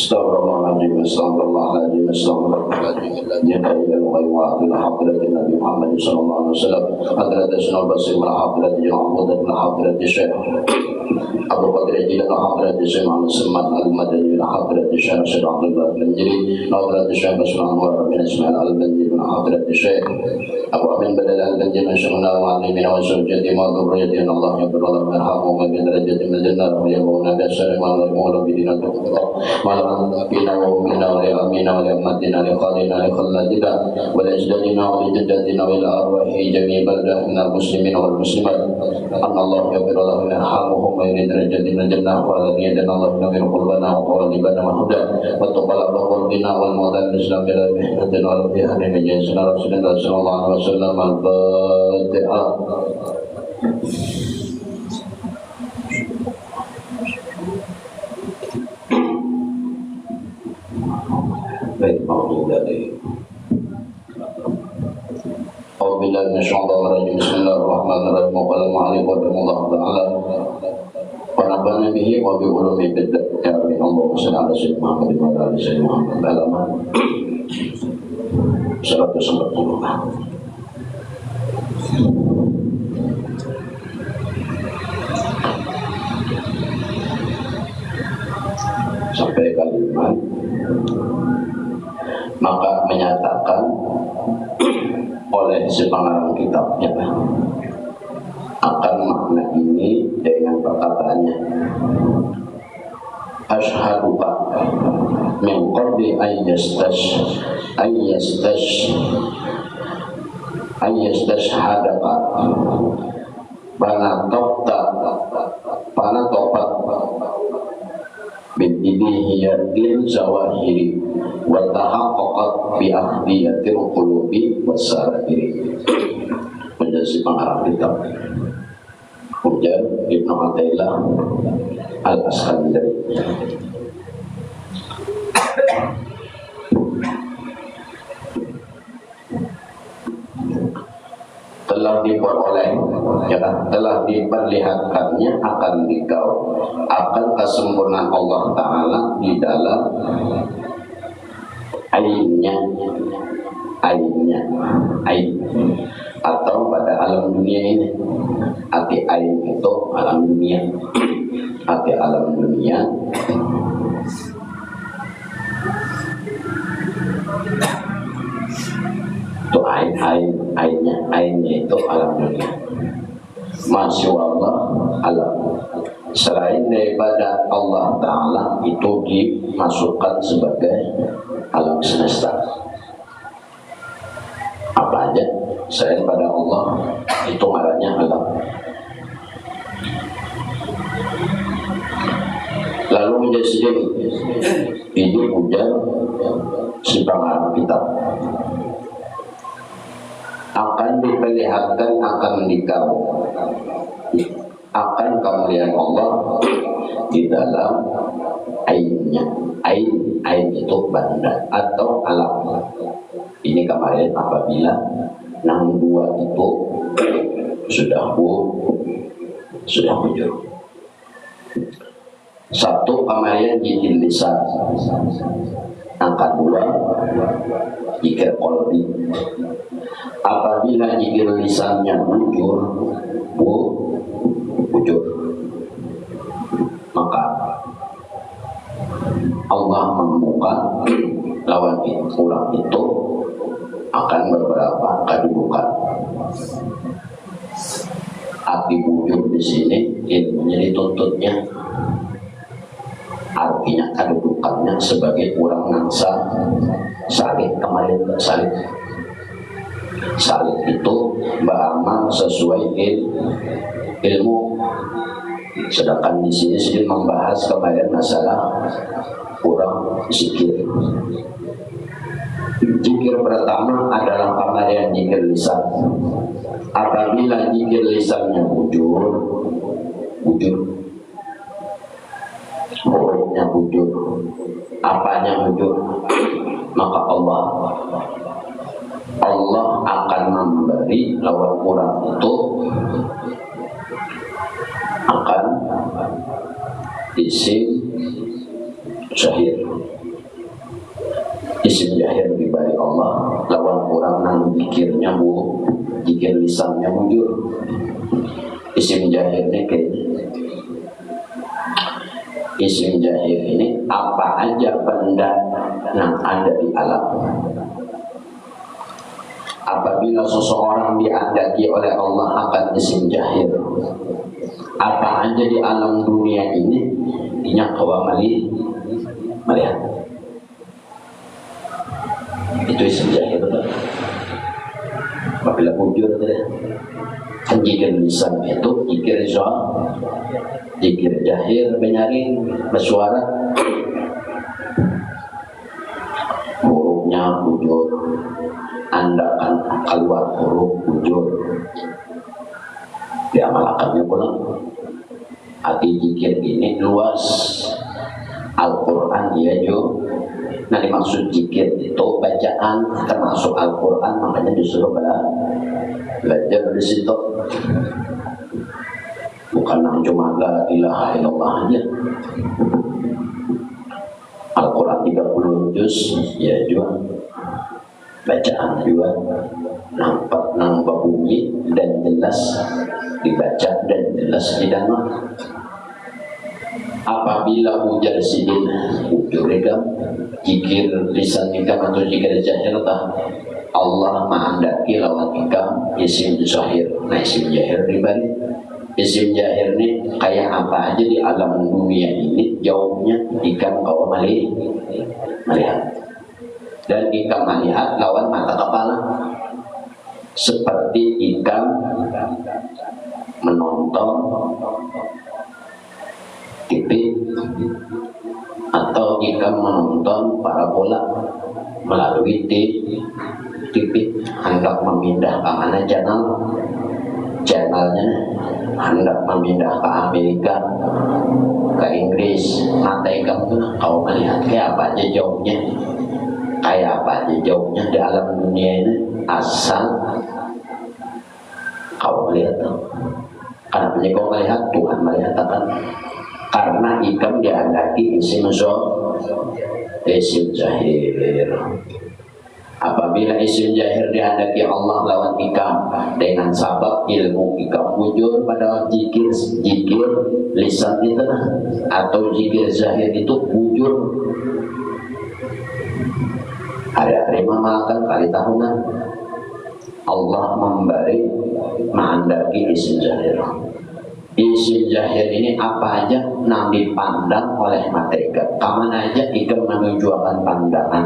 Astagfirullahaladzim, astagfirullahaladzim, astagfirullahaladzim. Jika ila al-ghaywa ila hadrati Nabi Muhammad sallallahu alaihi wasallam, hadrati Sunnah Basir ila hadrati Jum'abud ila hadrati Syekh Abu Qadri ila hadrati Syekh Muhammad Samad al-Madani ila hadrati Syekh Syekh Abdullah al-Banjiri hadrati Syekh Basir Anwar bin Ismail al-Banjiri ila hadrati Syekh Abu Amin Badal al-Banjiri Syekh Al-Wa'alimin wa Surjati wa Dhurriyati Allah ya berdoa berhamu wa bidarajati al-jannah wa yabuna bi'asari wa al-mawla bidina بنا ومنا ولأمنا ولأمتنا لخالنا لخلاتنا ولأجدادنا ولجداتنا ولأرواح جميع بلدنا المسلمين والمسلمات أن الله يغفر لهم ويرحمهم ويريد درجاتنا الجنة والذي يدنا الله ينور قلوبنا وقوالبنا وهدى وتقبل قلوبنا والموتى الإسلام بلا محنة ولا بها من جنسنا رسول الله صلى الله عليه وسلم الفاتحة. Baik, Alhamdulillah, Bismillahirrahmanirrahim, Bismillahirrahmanirrahim, Mu'allim wa Rahimullah Ta'ala wa nabana bihi wa bi'ulumi bidda ya Rabbi Allah wa sallallahu alaihi wa sallam Muhammad alaman salatu sallallahu sampai kalimat maka menyatakan oleh si pengarang kitabnya akan makna ini dengan perkataannya asyhaduka min qabli ayyastashhadaka panatopat bidinihiyatil zawahiri wa tahaqqaqat bi ahdiyatil qulubi wasariri. Menjadi pengarang kitab Ujar Ibnu Athaillah Al-Askandari. Telah diperoleh, ya kan? Telah diperlihatkannya akan kesempurnaan Allah Ta'ala di dalam ainnya atau pada alam dunia ini. Arti ain itu alam dunia. Arti alam dunia itu ainnya itu alam dunia. Masya Allah alam selain daripada Allah Ta'ala itu dimasukkan sebagai alam semesta. Apa aja selain pada Allah itu ngarannya alam. Lalu menjadi ini ujar si pengarang kitab akan diperlihatkan akan kemuliaan Allah di dalam ainnya. Ain itu benda atau alam. Ini kemarin apabila nang dua itu sudah muncul. Satu kemarin jikir lisan, angka dua jikir kolbi. Apabila jikir lisannya bujur, maka Allah membuka lawan ulang itu akan beberapa kedudukan. Arti bujur di sini ilmunya dituntutnya, artinya kedudukannya sebagai orang nangsa salih. Kemarin salih itu beramal sesuai ilmu. Sedangkan di sini sedang membahas kemarin masalah kurang zikir. Zikir pertama adalah kemarin zikir lisan. Apabila zikir lisannya bujur, hurufnya bujur, apanya bujur, maka Allah akan memberi lawan kurang itu akan isim syahir. isim jahir dibari Allah lawan orang nang zikirnya zikir lisannya mujur. Isim jahir ini isim jahir ini apa aja benda yang ada di alam. Apabila seseorang diandaki oleh Allah akan isim jahir, apa aja di alam dunia ini dinya kawa melihat. Itu isim jahir. Apabila mujur kan jikir lisan itu jikir jahir menyaring bersuara, hurufnya bujur, anda akan keluar huruf bujur, diamalkannya pula. Arti jikir ini luas. Al-Quran dia juga. Nah dimaksud jikir itu bacaan termasuk Al-Quran, makanya disuruh belajar di situ. Bukan cuma la ilaha illallah aja. Al-Quran 30 juz ya juga bacaan juga nampak nambah bunyi dan jelas dibaca dan jelas didengar. Apabila ujar sidin ujurikam jikir lisan ikam atau jikir jahir Allah menghendaki lawan ikam isim zahir. Nah isim jahir dibalik. Isim jahir ini kayak apa aja di alam dunia ini, jauhnya ikam kau melihat. Dan ikam melihat lawan mata kepala. Seperti ikam menonton TV atau ikam menonton parabola melalui TV, hendak memindah ke mana channelnya, hendak memindah ke Amerika, ke Inggris, mata ikam tuh kau melihat kayak apa aja jauhnya di alam dunia ini, asal kau melihat. Kenapa kau melihat? Tuhan melihat akan. Karena ikam diandaki isim jahir. Apabila isim jahir diandaki Allah lawan ikam dengan sabab ilmu ikam mujur pada jikir lisan itu atau jikir zahir itu mujur. Hari-hari makan kali tahunan Allah memberi mengandaki isim jahir. Isim jahir ini apa aja yang dipandang oleh malaikat, kemana aja ikam menunjukkan pandangan,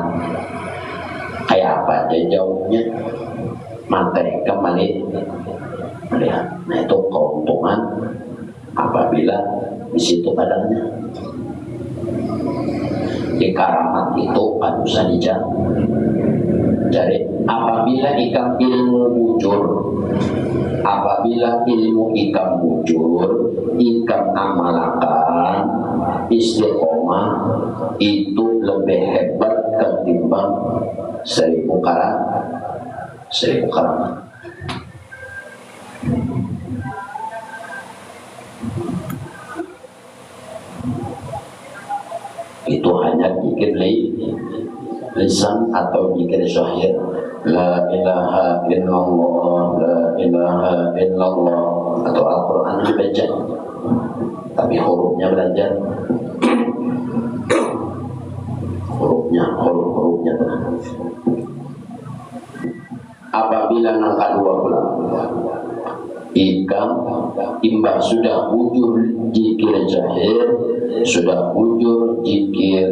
kayak apa aja jauhnya malaikat melihat. Nah itu keuntungan apabila di situ adanya. Di karamat itu kan bisa dicari. Apabila ikam ilmu bujur, apabila ilmu ikam bujur, ikam amalkan istiqomah, itu lebih hebat ketimbang 1000 karamat. Itu hanya zikir lisan atau zikir zahir. La ilaha illallah, la ilaha illallah, atau Al-Quran dibaca, tapi hurufnya belajar. hurufnya apabila nangka 2 bulan ikam imbah sudah bujur zikir zahir, sudah bujur zikir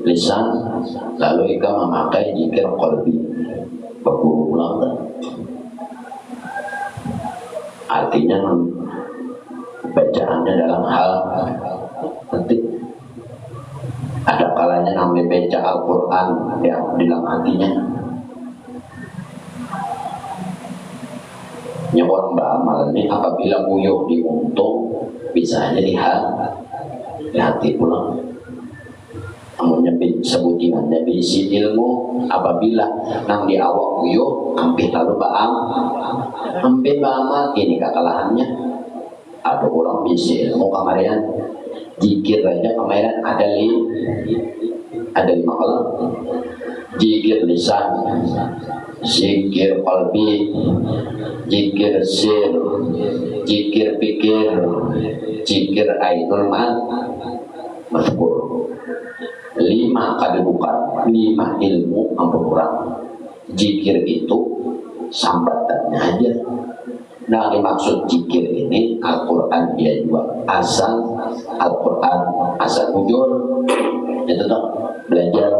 lisan, lalu ikam memakai zikir qalbi berulang. Artinya bacaannya dalam hal penting. Ada kalanya namanya baca Al-Quran yang dalam hatinya. Nyawar beramal ini apabila buyuh diuntung bisa jadi di hati pula. Namun sebutinannya bisi ilmu apabila nang di awak buyuh hampir lalu hampir beramal, ini kekalahannya. Ada orang bisi ilmu kemarin zikir aja kemarin ada 5 kalau Zikir lisan, zikir qalbi, zikir sir, zikir pikir, zikir ainul mazkur. 5 kedudukan, 5 ilmu ampun kurang. Zikir itu sambatannya aja. Nah, dimaksud zikir ini Al-Quran dia juga asal Al-Quran asal ujur itu tuh belajar.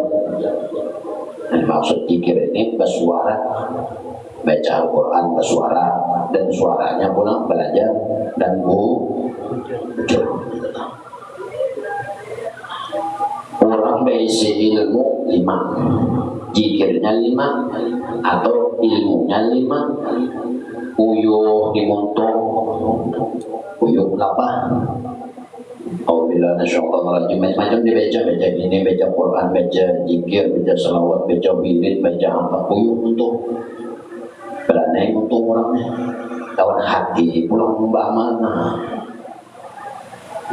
Nah, dimaksud zikir ini bersuara, baca Al-Quran bersuara dan suaranya pula belajar dan ujur. Orang berisi ilmu 5, zikirnya 5 atau ilmunya 5. Uyuh dimontok, uyuh apa? Alhamdulillah, nasyaallah, macam-macam dibaca ini, baca Quran, baca zikir, baca salawat, baca wirid, baca apa, uyuh untuk beranai untuk orangnya. Lawan hati pulang mbak mana?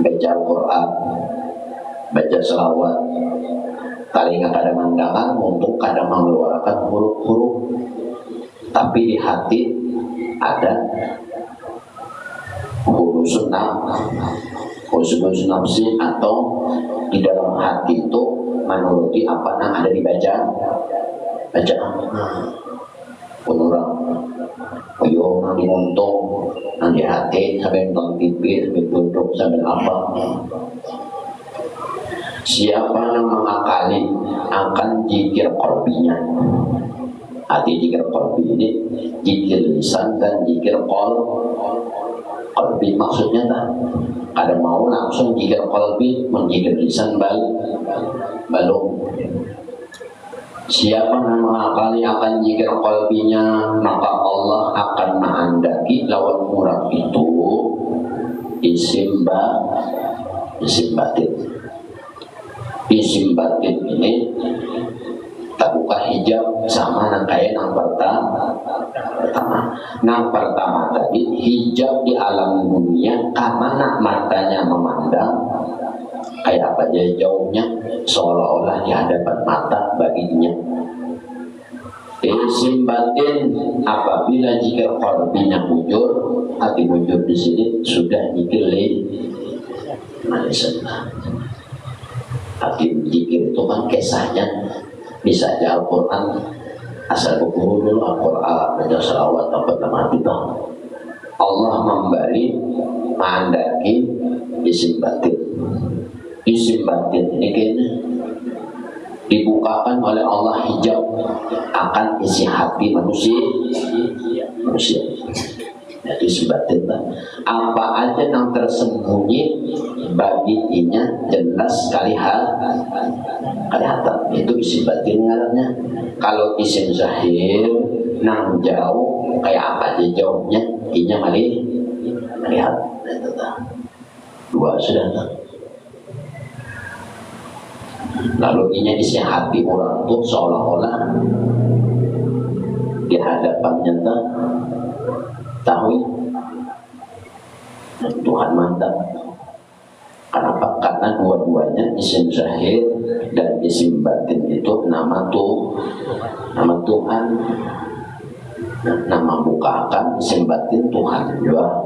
Baca Quran, baca salawat, telinga kadang mandangan untuk kadang mengeluarkan huruf-huruf, tapi di hati ada huruf nafsi atau di dalam hati itu menuruti apa yang ada dibaca. Penurang ayo nanti untung nanti hati sampai nonton TV, sampai duduk, sampai apa. Siapa yang mengakali akan zikir qalbinya. Hati zikir qalbi ini zikir lisan dan zikir qalbi. Maksudnya tak ada mau langsung zikir qalbi, menjikir lisan belum. Siapa yang mengakali akan zikir qalbinya, maka Allah akan menghendaki lawan orang itu isim batin. Isim batin ini tak buka hijab sama yang kayak yang pertama. Yang pertama tadi hijab di alam dunia karena matanya memandang kayak apa aja jauhnya, seolah-olah di hadapan mata baginya. Isim batin apabila jika qalbinya bujur, hati bujur di sini sudah zikir lisan. Hati zikir itu kan kisahnya bisa aja Al-Quran asal guru dulu Al-Quran baca salawat apa nama kita. Allah memberi mandaki isim batin. Isim batin ini kayaknya dibukakan oleh Allah hijab akan isi hati manusia. Jadi sebatin apa aja yang tersembunyi baginya jelas sekali kelihatan. Itu isi batin ngarannya. Kalau isim zahir nang jauh kayak apa aja jauhnya inya melihat. Dua sudah. Lalu inya isi hati orang tuh seolah-olah di hadapannya tahu Tuhan mantap. Kenapa? Karena dua-duanya isim zahir dan isim batin itu nama Tuhan. Nama membukakan isim batin Tuhan juga,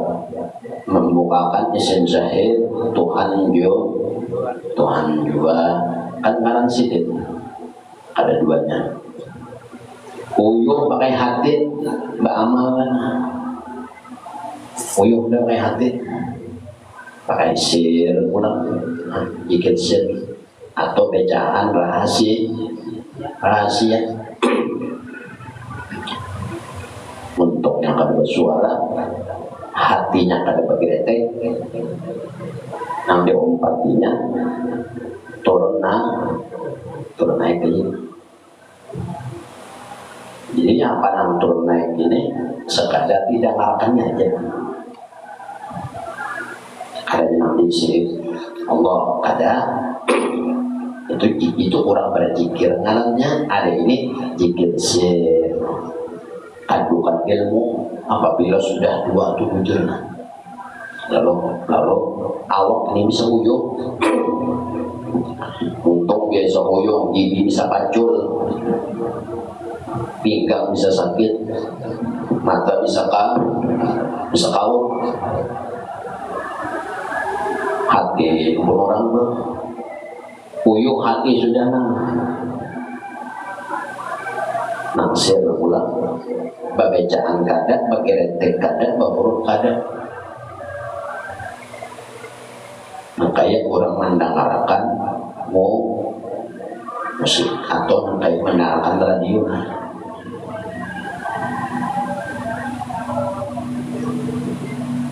membukakan isim zahir Tuhan juga kan garansi itu ada duanya. Uyuh pakai hati mbak amal kan. Uyuh udah pakai hati, pakai sir pulang, bikin sir atau bacaan rahasia. Untuk yang kada bersuara, hatinya kada bergetek, yang diompatinya turun naik ini. Jadi apa yang turun naik ini sekadar didengarkannya aja. Kadang nanti sih Allah kada itu kurang berzikir ngarannya. Ada ini zikir sir, kandungan ilmu apabila sudah dua tuh bujur. Lalu awak ini bisa uyuh. Untung biasa hoyong, gigi bisa pacul, pinggang bisa sakit, mata bisa kawuk, hati pun orang puyuh hati sudah nangsir pula, babecaan kada, bageretek kada, baburuk kada. Makanya orang mendengarkan musik atau kayak mendengarkan radio.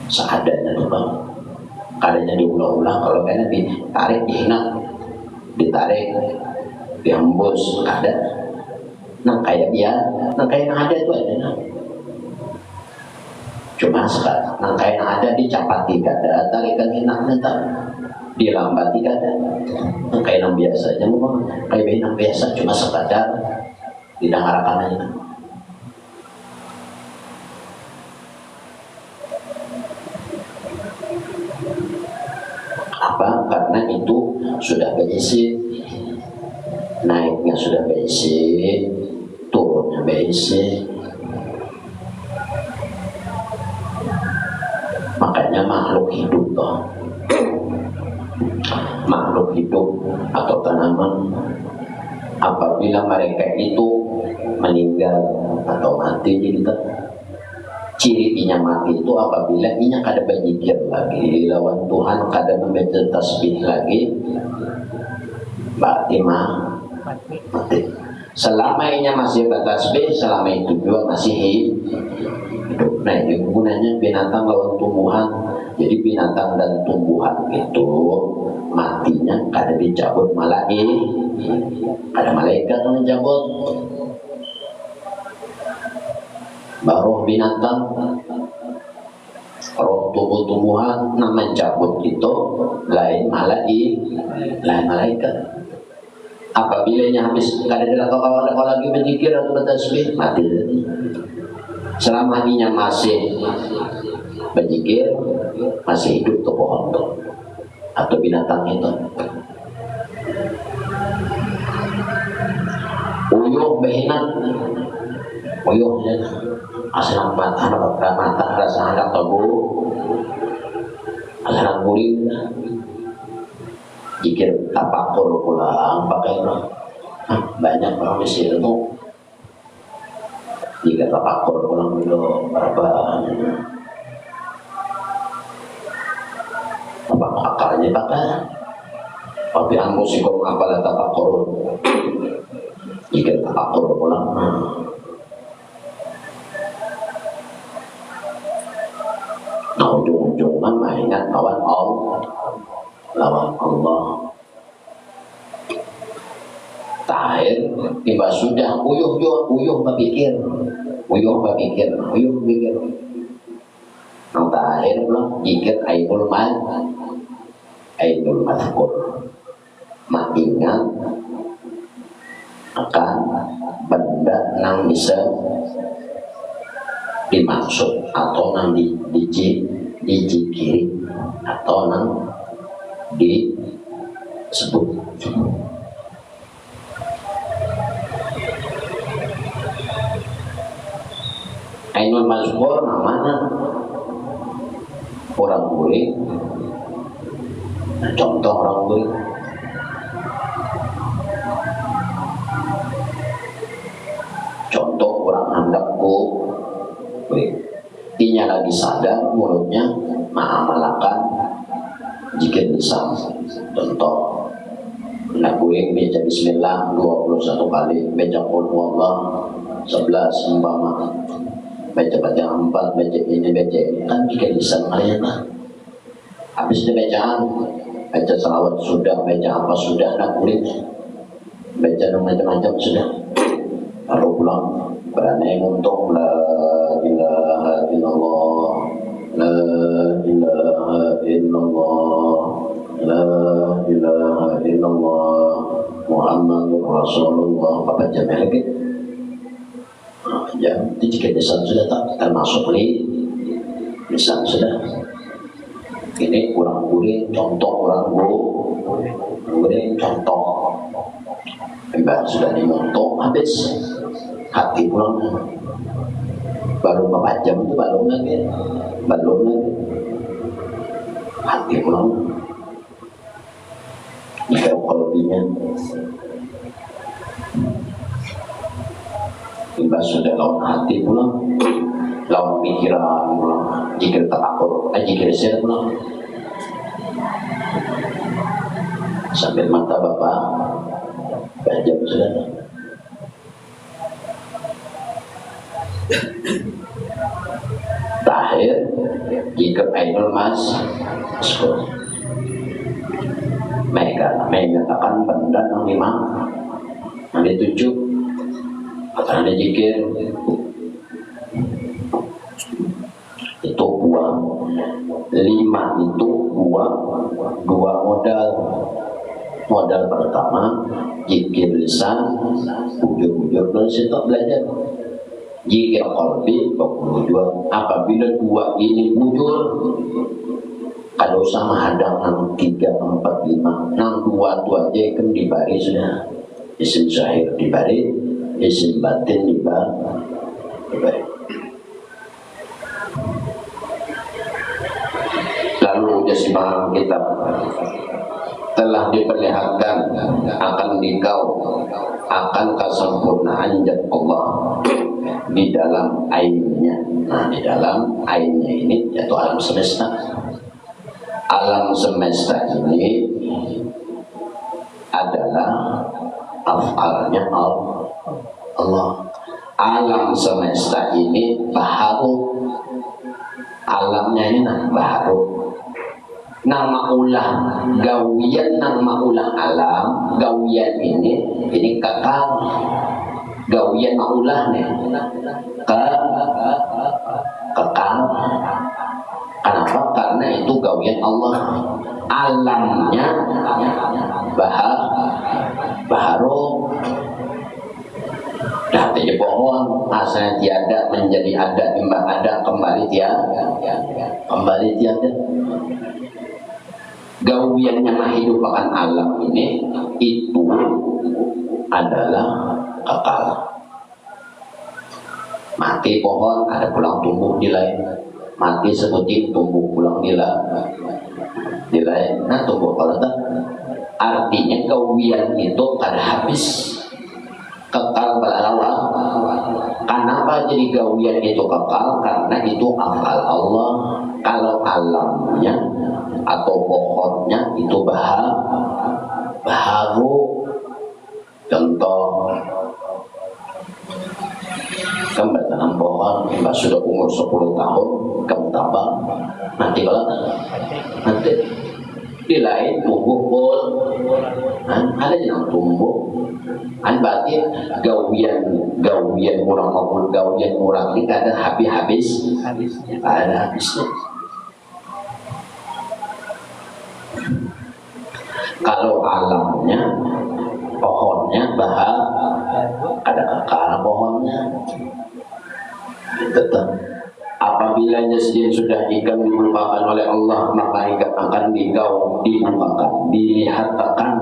Seadanya tuh bang, kadanya diulang-ulang, kalau kayaknya ditarik dihina, ditarik dihembus ada. Nah kayak dia, nah kayak yang ada itu ada. Cuma sekarang, nah kayak yang ada dicapati kada, tarikan hina nanti dilambati kada. Nah kayak yang biasa aja, kayak yang biasa cuma sekadar didengarkan aja. Apa? Karena itu sudah berisi, naiknya sudah berisi, turunnya berisi. Makanya makhluk hidup toh, makhluk hidup atau tanaman, apabila mereka itu meninggal atau mati, jadi ciri inya mati itu apabila inya kada berzikir lagi lawan Tuhan, kada membaca tasbih lagi, berarti mati. Selama inya masih bertasbih, selama itu juga masih hidup. Nah ini gunanya binatang lawan tumbuhan. Jadi binatang dan tumbuhan itu matinya kada dicabut ada malaikat yang mencabut. Baru binatang, roh tubuh tumbuhan yang mencabut itu lain malaikat. Apabila nya habis kada dilakukan kalau lagi berzikir atau bertasbih, mati. Selama inya masih berzikir, masih hidup tuh pohon tuh atau binatang itu. Uyuh behinan, uyuh ya. Asal mata rasa anak tabu, asal murid, jikir tapakur pulang pakai banyak orang Mesir itu. Jika tapakur pulang dulu berapa, tapak akarnya pakai, tapi musikum apalah tapakur, jika tapakur pulang. Nah ujung-ujungnya mainan lawan Allah. Tahir tiba sudah uyuh berpikir. Nang tahir belum jikir ainul madhkur, mengingat akan benda nang bisa dimaksud atau nang dicikiri atau nang disebut. Ainul mazkur namanya orang boleh. Contoh orang boleh. Contoh orang handakku. Inya lagi sadar mulutnya mengamalkan jika lisan. Contoh nak gue baca bismillah 21 kali, baca qul huwallah 11 umpama, baca 4, baca ini kan jika lisan kalian lah. Habis bacaan, baca salawat sudah, baca apa sudah, nak kulit baca macam-macam sudah. Lalu pulang berani untuk la ilaha illallah, la ilaha illallah, la ilaha illallah, Muhammadur Rasulullah. Apa jam lagi? Jam itu jika lisan sudah tak termasuk lisan sudah. Ini orang boleh, contoh orang Kemudian contoh, Mbak sudah dimontok habis hati pulang, baru 4 jam itu belum lagi hati pulang. Jika kolbinya Mbak sudah lawan hati pulang, lawan pikiran pulang, jika terakur, jika saya pulang sambil mata bapak jam sudah. Terakhir jika idol mas mereka menyatakan benda yang 5 yang dituju akan ada jikir itu buang 5 itu buang 2 modal pertama jikir lisan bujur-bujur dan sitok belajar jikir qalbi bujur. Apabila 2 ini bujur kalau sama hadang 3, 4, 5 nang 2 tu aja kan dibari sudah isim zahir dibari isim batin dibari. Lalu jasimahan kitab telah diperlihatkan akan dikau akan kesempurnaan zat Allah di dalam ainnya. Nah, di dalam ainnya ini yaitu alam semesta. Alam semesta ini adalah af'alnya Allah. Alam semesta ini baharu. Alamnya ini baharu. Nama ulah gawian, nama ulah alam gawian ini kekal. Gawian maulah nih kekal. Kenapa? Karena itu gawian Allah. Alamnya baharu. Dah jadi pohon asalnya tiada menjadi ada, imbah ada kembali tiada. Gawiannya menghidupkan alam ini itu adalah kekal. Mati pohon ada pulang tumbuh di lain. Mati sebutin tumbuh pulang di lain. Nah tumbuh kalau tak artinya gawian itu kada habis, kekal berlawan. Kenapa jadi gawian itu kekal? Karena itu afal Allah. Kalau alamnya atau pohonnya itu baharu. Contoh, kamu tanam pohon, kamu sudah umur 10 tahun, kamu tabang, nanti kalau nanti di lain tumbuh pun, ada yang tumbuh, berarti gawian orang maupun gawian orang ini kadang habis, ada habisnya. Kalau alamnya, pohonnya ada kekal pohonnya. Tetap apabila jasad sudah ikan dibukakan oleh Allah, maka ikan akan dibukakan, dilihatkan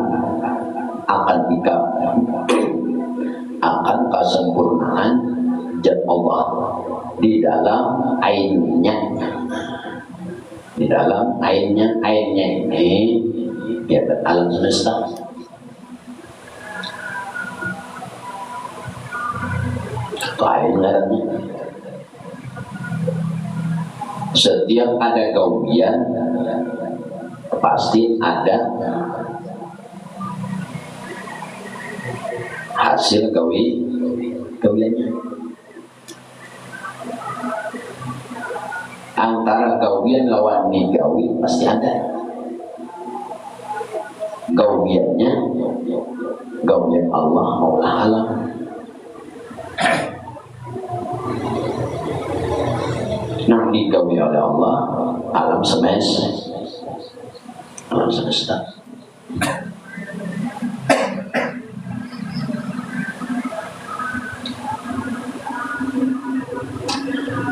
akan ikan akan kesempurnaan zat Allah di dalam ainnya. Di dalam ainnya ini biar alam semesta. Lain ngarannya. Setiap ada gawian pasti ada hasil gawiannya. Antara gawian lawan gawi pasti ada. Gawian Allah Maula alam. Nah digawi oleh Allah alam semesta.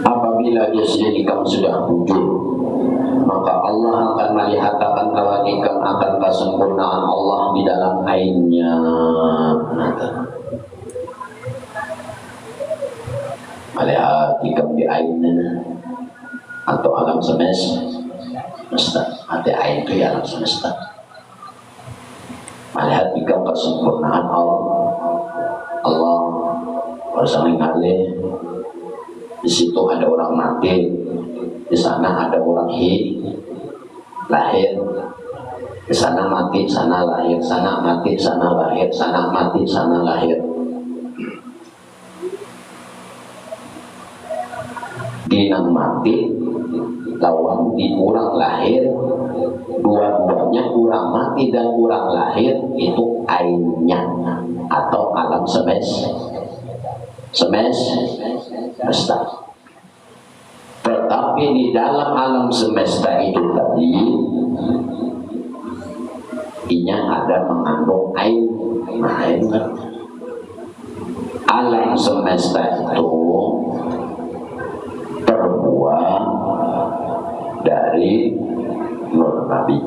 Apabila jasad kamu sudah wujud, maka Allah akan melihatkan bahwa kamu akan kesempurnaan Allah di dalam ainnya. Melihat ikam di ainnya atau alam semesta, ada ain itu ya alam semesta. Melihat ikam kesempurnaan Allah bersama ngalih. Di situ ada orang mati, di sana ada orang lahir, di sana mati, sana lahir, sana mati, sana lahir, sana mati, sana lahir. Dinang mati lawan di urang lahir, dua-duanya urang mati dan urang lahir itu ainnya atau alam semesta. Tetapi di dalam alam semesta itu tadi inya ada mengandung ain. Alam semesta itu terbuat dari nur Nabi.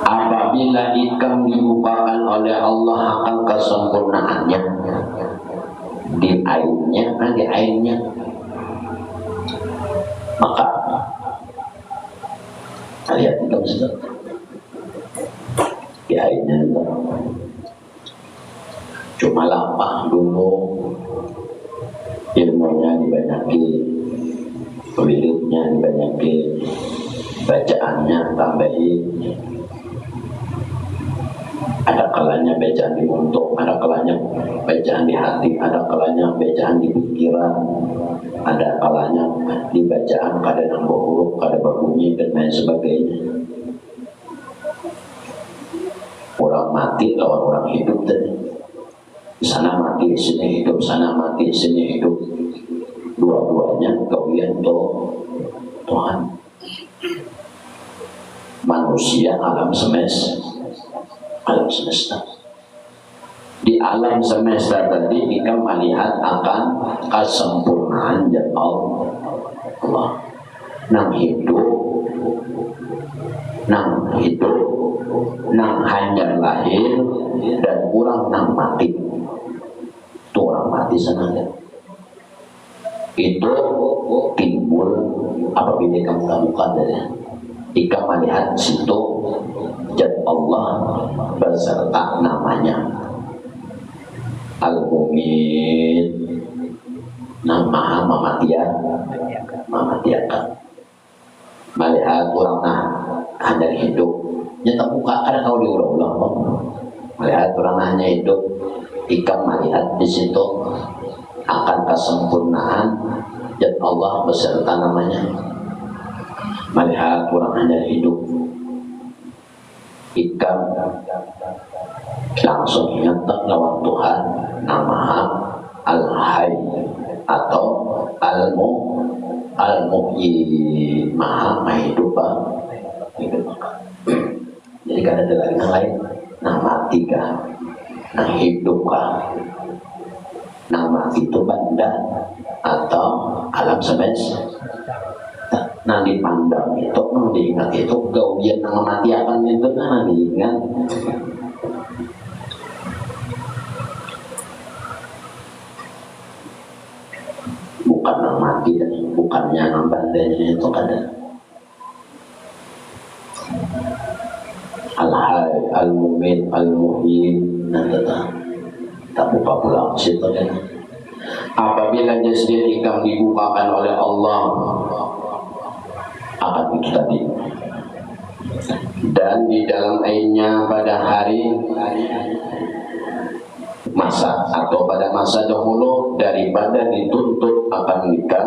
Apabila ikam dibukakan oleh Allah akan kesempurnaannya di ainnya, maka lihat ikam sudah di ainnya itu cuma lapang dulu, ilmunya dibanyaki, wiridnya dibanyaki, bacaannya tambahin. Ada kalanya bacaan di muntuk, ada kalanya bacaan di hati, ada kalanya bacaan di pikiran, ada kalanya di bacaan kada nambah huruf, kada berbunyi dan lain sebagainya. Orang mati lawan orang hidup tadi. Di sana mati, di sini hidup, sana mati, di sini hidup. Dua-duanya kawian Tuhan. Manusia alam semesta. Di alam semesta tadi kita melihat akan kesempurnaan dan Allah. Nang hidup, nang hanya lahir dan orang nang mati. Itu orang mati senang. Itu timbul apabila kamu temukan dari jika melihat situ zat Allah beserta namanya Al-Mu'min, nama mematiakan. Melihat orang hanya hidup, nyata buka ada tahu diulang-ulang. Melihat orang hanya hidup, jika melihat di situ akan kesempurnaan zat Allah beserta namanya. Melihat orang hanya hidup, ikam langsung ingat lawan Tuhan nama Al-Hayy atau Al-Muhyi, Maha hidup. Jadi kan ada lagi yang lain, nah mati kah, nah hidup kah, nah mati itu benda atau alam semesta. Nah dipandang itu, nah diingat itu, gawian yang mematiakan itu, nah diingat. Bukan yang mati, bukannya yang bandanya itu kada. Al-Hayy, Al-Mu'min, Al-Muhyi, nah tak buka pulang situ kan. Apabila jasad ikam dibukakan oleh Allah akan itu tadi, dan di dalam ainnya pada hari masa atau pada masa dahulu daripada dituntut akan nikah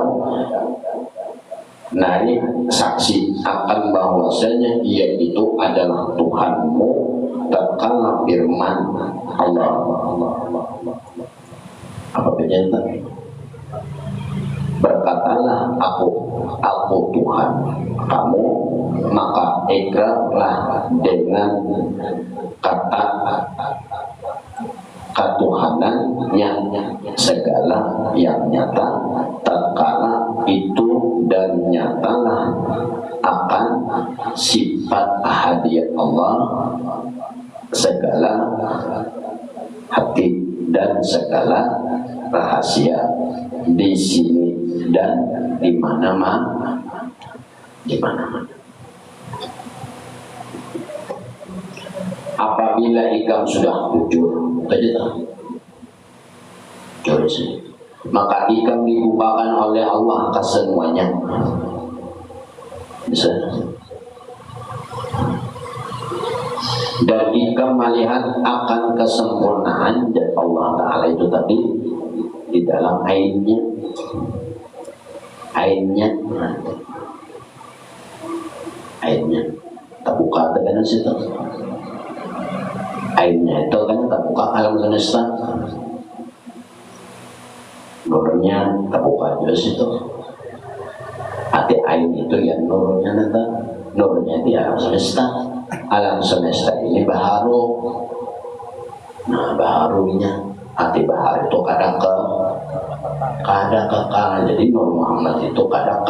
naik saksi akan bahwasanya ia itu adalah Tuhanmu tatkala firman Allah. Apa bedanya? Berkatalah aku Tuhan kamu, maka ikrarlah dengan kata ketuhanannya segala yang nyata tatkala itu dan nyatalah akan sifat ahadiyat Allah, segala hati dan segala rahasia di sini dan di mana-mana, di mana-mana. Apabila ikam sudah jujur, maka ikam dibukakan oleh Allah ke semuanya. Bisa. Dan ikam melihat akan kesempurnaan dan Allah Ta'ala itu tadi di dalam ainnya, terbuka dengan situ. Ainnya itu kan terbuka alam semesta, nurnya terbuka juga situ. Hati ain itu yang nurnya nanti, nurnya di alam semesta. Alam semesta ini baharu. Nah, baharunya hati bahar itu kada kekal. Jadi Nur Muhammad itu kada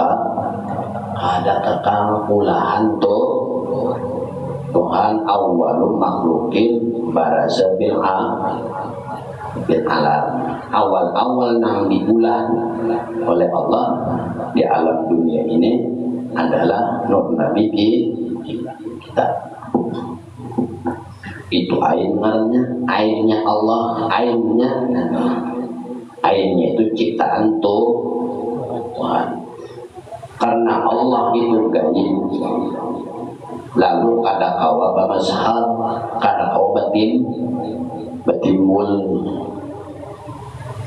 kekal pulahan tuh. Tuhan awalul makhlukin baraza bil alam. Awal-awal nang dibulan oleh Allah di alam dunia ini adalah Nur Nabi kita. Itu ainnya Allah, ainnya itu ciptaan Tuhan. Karena Allah itu gaib, lalu kada kawa bamazhar, kada kawa batimul.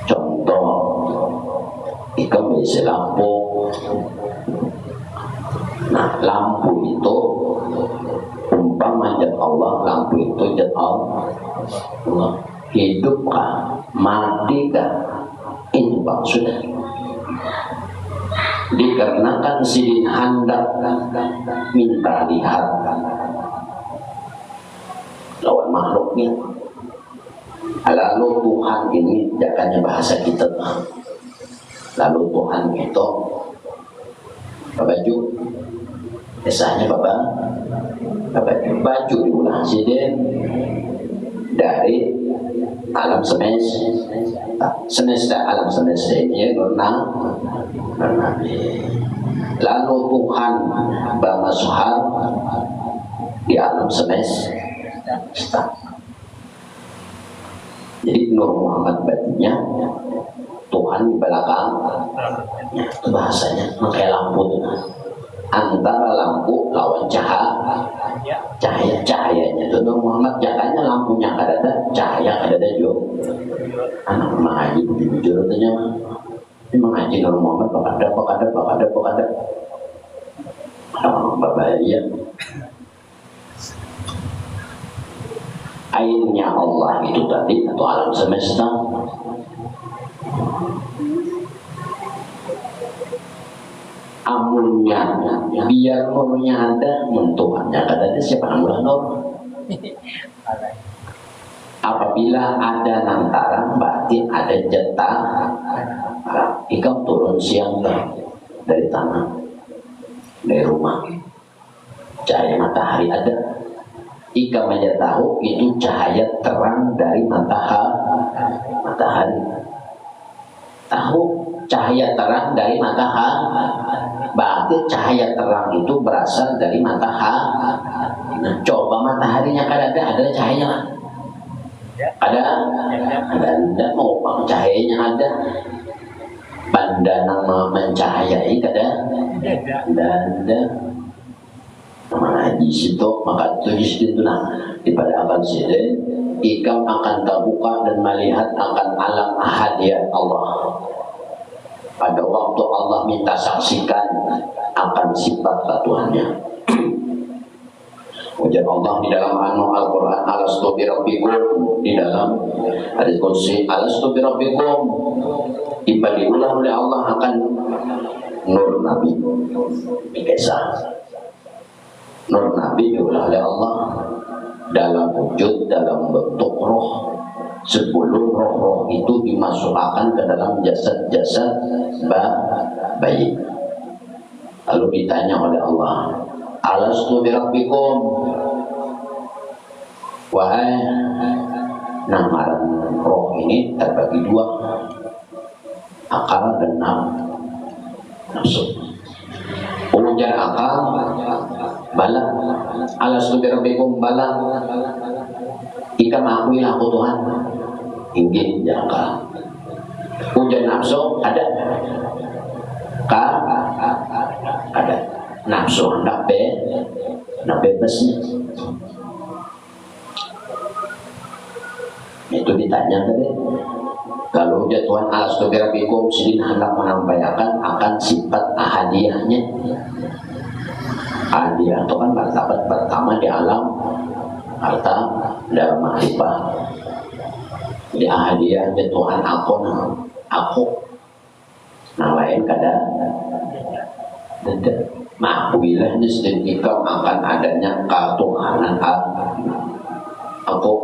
Contoh, ikam isi lampu. Nah, lampu itu umpama jat Allah, lampu itu jat Allah. Hidup kah, mati kah, ini maksudnya. Dikarenakan sidin hendak minta lihat lawan makhluknya. Lalu Tuhan ini jakanya bahasa kita. Lalu Tuhan itu baju, biasanya baju diulang sidin dari alam semesta alam semesta ini lalu Tuhan bermasuhar di alam semesta. Jadi Nur Muhammad batinnya, Tuhan di belakang. Itu bahasanya pakai lampu itu. Antara lampu lawan cahayanya itu Nur Muhammad jakanya lampunya kada ada, cahaya kada ada juga. Anak mengaji bujur katanya mengaji Nur Muhammad pakada. Bahaya. Ainnya Allah itu tadi atau alam semesta. Amunnya biar nurnya ada, Tuhannya kada ada, siapa namulah nur. Apabila ada nantarang berarti ada jatah. Ikam turun siang dari tanah, dari rumah, cahaya matahari ada. Ikam aja tahu itu cahaya terang dari matahari. Tahu cahaya terang dari matahari, berarti cahaya terang itu berasal dari matahari. Nah, coba mataharinya kada ada cahayanya. Ada mau bang cahayanya ada. Banda nama mencahayai kada ada. Mengaji situ maka tulis itu di pada akan sini ikam akan terbuka dan melihat akan alam ahadiyat Allah. Pada waktu Allah minta saksikan akan sifat Tuhannya. Ujar Allah di dalam Al-Quran, alastu bi rabbikum, di dalam hadis qudsi, alastu bi rabbikum, diulang oleh Allah akan Nur Nabi Mikesa. Nur Nabi diulang oleh Allah dalam wujud, dalam bentuk roh, sebelum roh-roh itu dimasukkan ke dalam jasad-jasad bayi. Lalu ditanya oleh Allah, alastu birabbikum, wahai, namaran roh ini terbagi dua, akal dan nafsu. Ujar akal, bala, alastu birabbikum, bala, ika mengakui aku Tuhan, inggih ya akal. Ujar nafsu, ada, ada nafsu hendak bebasnya. Itu ditanya tadi, kalau ujar Tuhan alastu birabbikum, sidin hendak menyampaikan akan sifat ahadiyahnya. Ahadiyah itu kan martabat pertama di alam harta dan ma'rifah. Jadi ahadiyahnya Tuhan aku, nah lain kada ma'akuilah nisdikam akan adanya ketuhanan aku.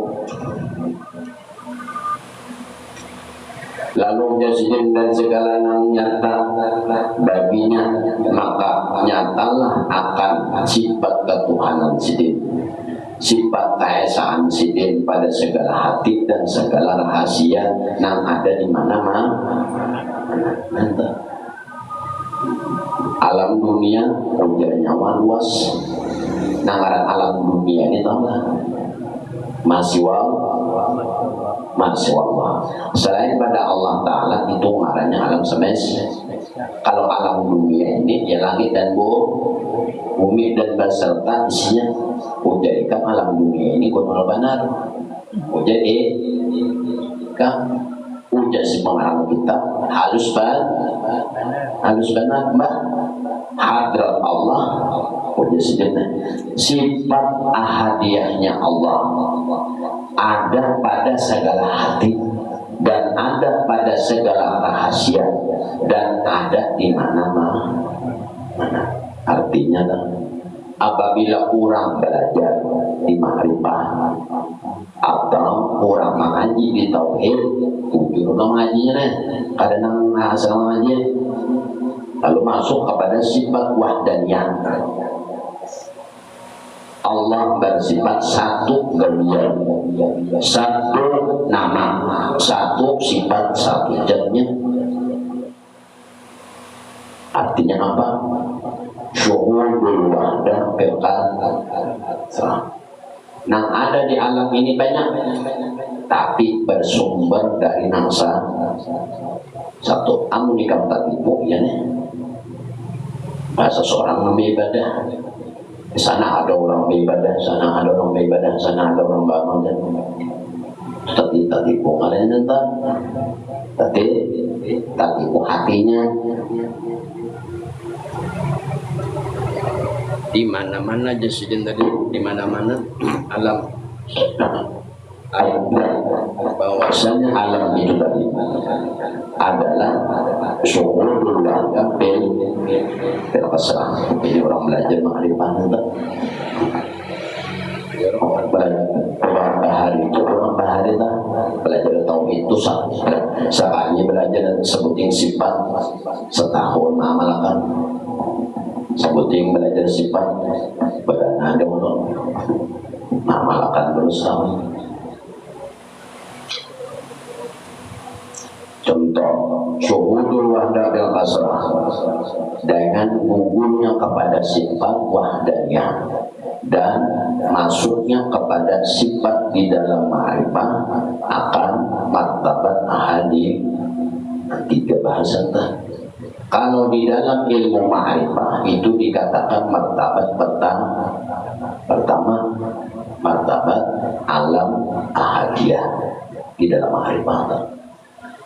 Lalu jasidin dan segala yang nyata baginya, maka nyatalah akan sifat ketuhanan sidin, sifat keesaan sidin pada segala hati dan segala rahasia yang ada di mana-mana. Alam dunia punya nyawa luas. Nangaran alam dunia ini tahu lah, masih Allah. Selain pada Allah Ta'ala itu ngarannya alam semesta. Kalau alam dunia ini ya langit dan bumi dan beserta isinya. Ujaikan alam dunia ini kunul benar. Ujar si pengarang kita halus benar mbak. Hadrat Allah ujar sifat ahadiyahnya Allah ada pada segala hati dan ada pada segala rahasia dan ada di mana-mana. Artinya apabila orang belajar di ma'rifah atau orang mengaji di tauhid, ujur mengajinya kadang asal mengaji, lalu masuk kepada sifat wahdaniyah. Allah bersifat satu gebiar, satu nama, satu sifat, satu zatnya. Artinya apa? Syuhudul wahdah bilqal. Yang ada di alam ini banyak, tapi bersumber dari nangsa satu. Amun ikam tak tipu ya nih. Bahasa seorang beribadah, di sana ada orang beribadah, sana ada orang beribadah, sana ada orang bangun. Tapi tak tipu kalian entah, tapi tak tipu hatinya. Di mana-mana jasidin tadi, di mana-mana alam bahwasanya alam itu tadi adalah syuhudul wahdah bil qasrah. Ini orang belajar ma'rifah orang bahari tak belajar tauhid itu sekali belajar sebutin sifat setahun malakan sebutin belajar sifat badan ada untuk malakan berusaha. Contoh syuhudul wahdah bil qasrah dengan gugurnya kepada sifat wahdaniyah dan masuknya kepada sifat di dalam ma'rifah akan martabat ahadi. Tiga bahasa tak. Kalau di dalam ilmu ma'rifah itu dikatakan martabat pertama martabat alam ahadiyah di dalam ma'rifah tak.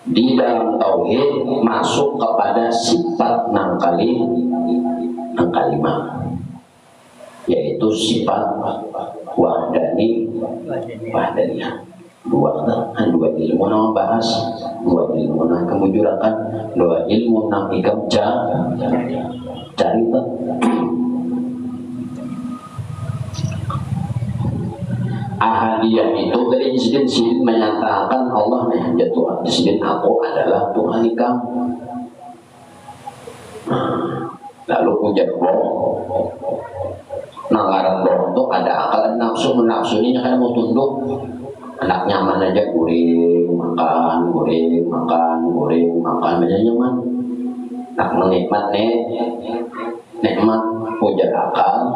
Di dalam tauhid masuk kepada sifat nang kalima, yaitu sifat wahdaniyah. Dua ilmu nama bahas, dua ilmu nama kemujurakan, dua ilmu nama ikam cari tak. Ahadiyah itu dari Sidin menyatakan Allah menjadi Tuhan. Sidin aku adalah Tuhan kamu. Lalu puja ngaran bohong tuh ada akal nafsu ini kan mau tunduk anak nyaman aja goreng makan aja nyaman nak menikmat nikmat puja akal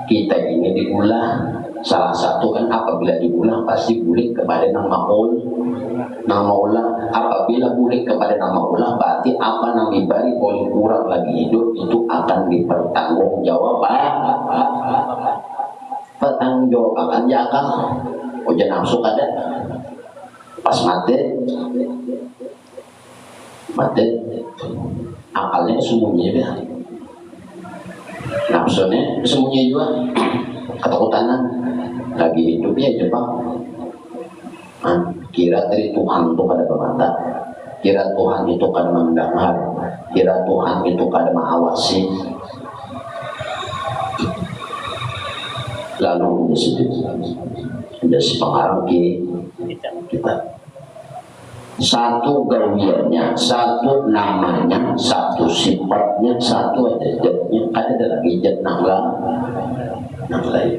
kita ini diulah salah satu kan apabila diulah pasti bulik kepada nama maulah apabila bulik kepada nama maulah berarti apa yang diberi boleh kurang lagi hidup itu akan pertanggungjawaban ya akal ujian nafsu ada pas mati akalnya sembunyi dia nafsunya sembunyi juga ketakutan lagi hidup ya Jepang kira dari Tuhan itu kada bermata kira Tuhan itu kada mendengar kira Tuhan itu kada mengawasi lalu ada si pengaruh kita satu gawiannya, satu namanya, satu sifatnya, satu ada jatnya, ada lagi jat nang lain.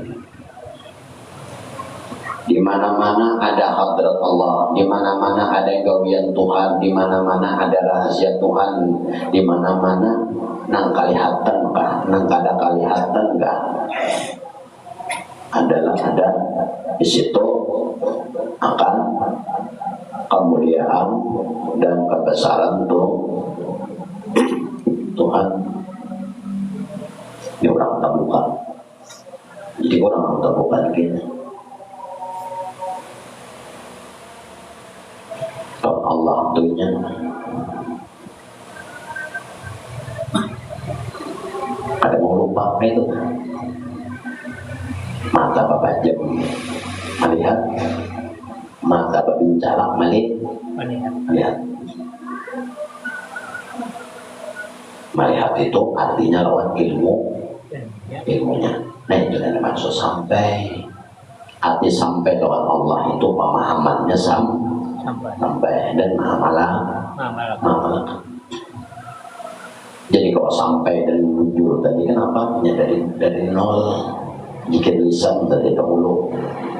Di mana-mana ada hadrat Allah, di mana-mana ada gawian Tuhan, di mana-mana ada rahasia Tuhan, di mana-mana nang kalihatan kah, nang kada kalihatan kah, adalah ada di situ akan kemuliaan dan kebesaran Tuhan. Ini orang tak buka. Jadi orang tak buka lagi. Allah tuhnya. Ada mau lupa itu. Mata bapak jam melihat. Mata berbicara melihat itu artinya lawan ilmunya. Nah itu yang maksud sampai arti sampai lawan Allah itu pemahamannya sampai dan malah. Jadi kalau sampai dan muncul tadi kenapa? Dari nol. Jika lisan dari dahulu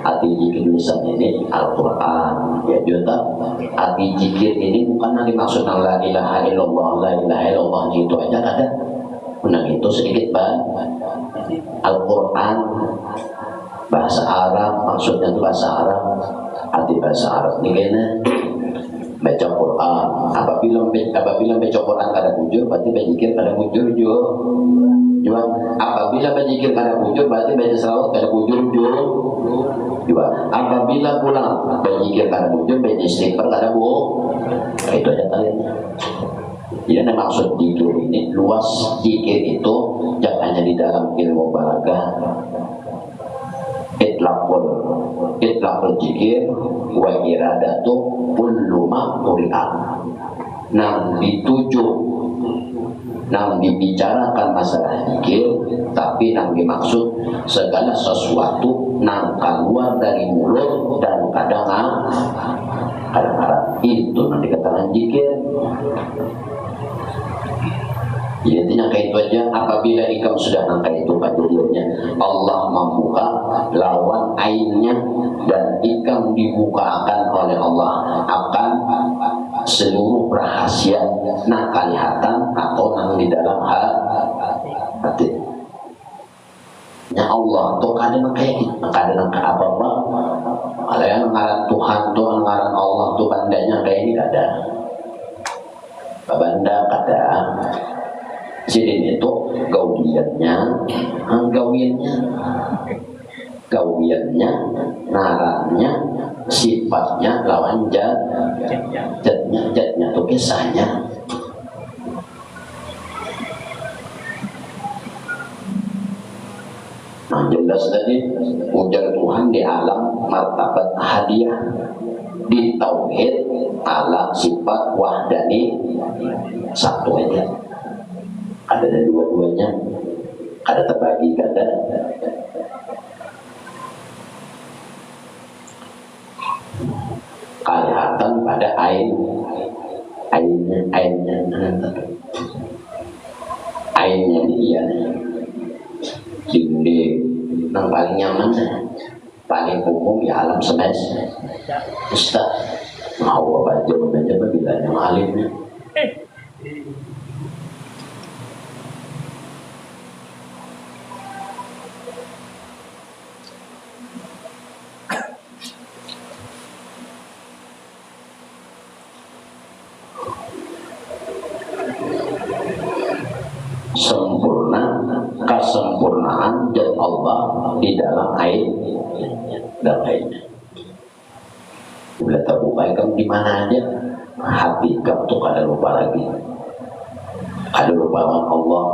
arti jikir lisan ini Al-Quran ya juga arti jikir ini bukan yang dimaksud la ilaha illallah itu aja ada menang itu sedikit Al-Quran bahasa Arab maksudnya itu bahasa Arab arti bahasa Arab ini kayaknya baca Quran apabila baca Quran kada bujur berarti berzikir kada bujur juga apabila berzikir kada bujur berarti baca selawat kada bujur juga apabila pulang berzikir kada bujur baca istighfar kada itu aja kalian. Jadi maksud zikir ini luas. Zikir itu jangan hanya di dalam ilmu balaghah itlaqul zikir wa iradatu kullu ma quri'an. Nang dituju nang dibicarakan masalah zikir tapi nang dimaksud segala sesuatu nang keluar dari mulut dan kadang-kadang itu nanti dikatakan zikir. Ya, intinya kayak itu aja. Apabila ikam sudah nangka itu padulnya Allah membuka lawan ainnya dan ikam dibukakan oleh Allah akan seluruh rahasia nang kelihatan atau nang di dalam hati. Ya Allah tuh kadang kayak gitu, kadang apa-apa. Kalau yang ngaran Tuhan tuh ngaran Allah tuh bandanya kayak ini kada. Banda kada. Jadi itu gawiannya, narannya, sifatnya, lawan jatnya itu kisahnya. Nah jelas tadi ujar Tuhan di alam martabat hadiah, di tauhid alam sifat wahdani satu aja. Ada dua-duanya, ada terbagi kada. Kelihatan pada ainnya Ainnya dia dinding yang paling nyaman, paling umum ya alam semesta. Ustaz mau apa aja bila yang alimnya. Sempurna, kesempurnaan dan Allah di dalam air dan airnya. Bila terbuka kamu di mana aja, hati kamu tuh kada lupa lagi, kada lupa dengan Allah.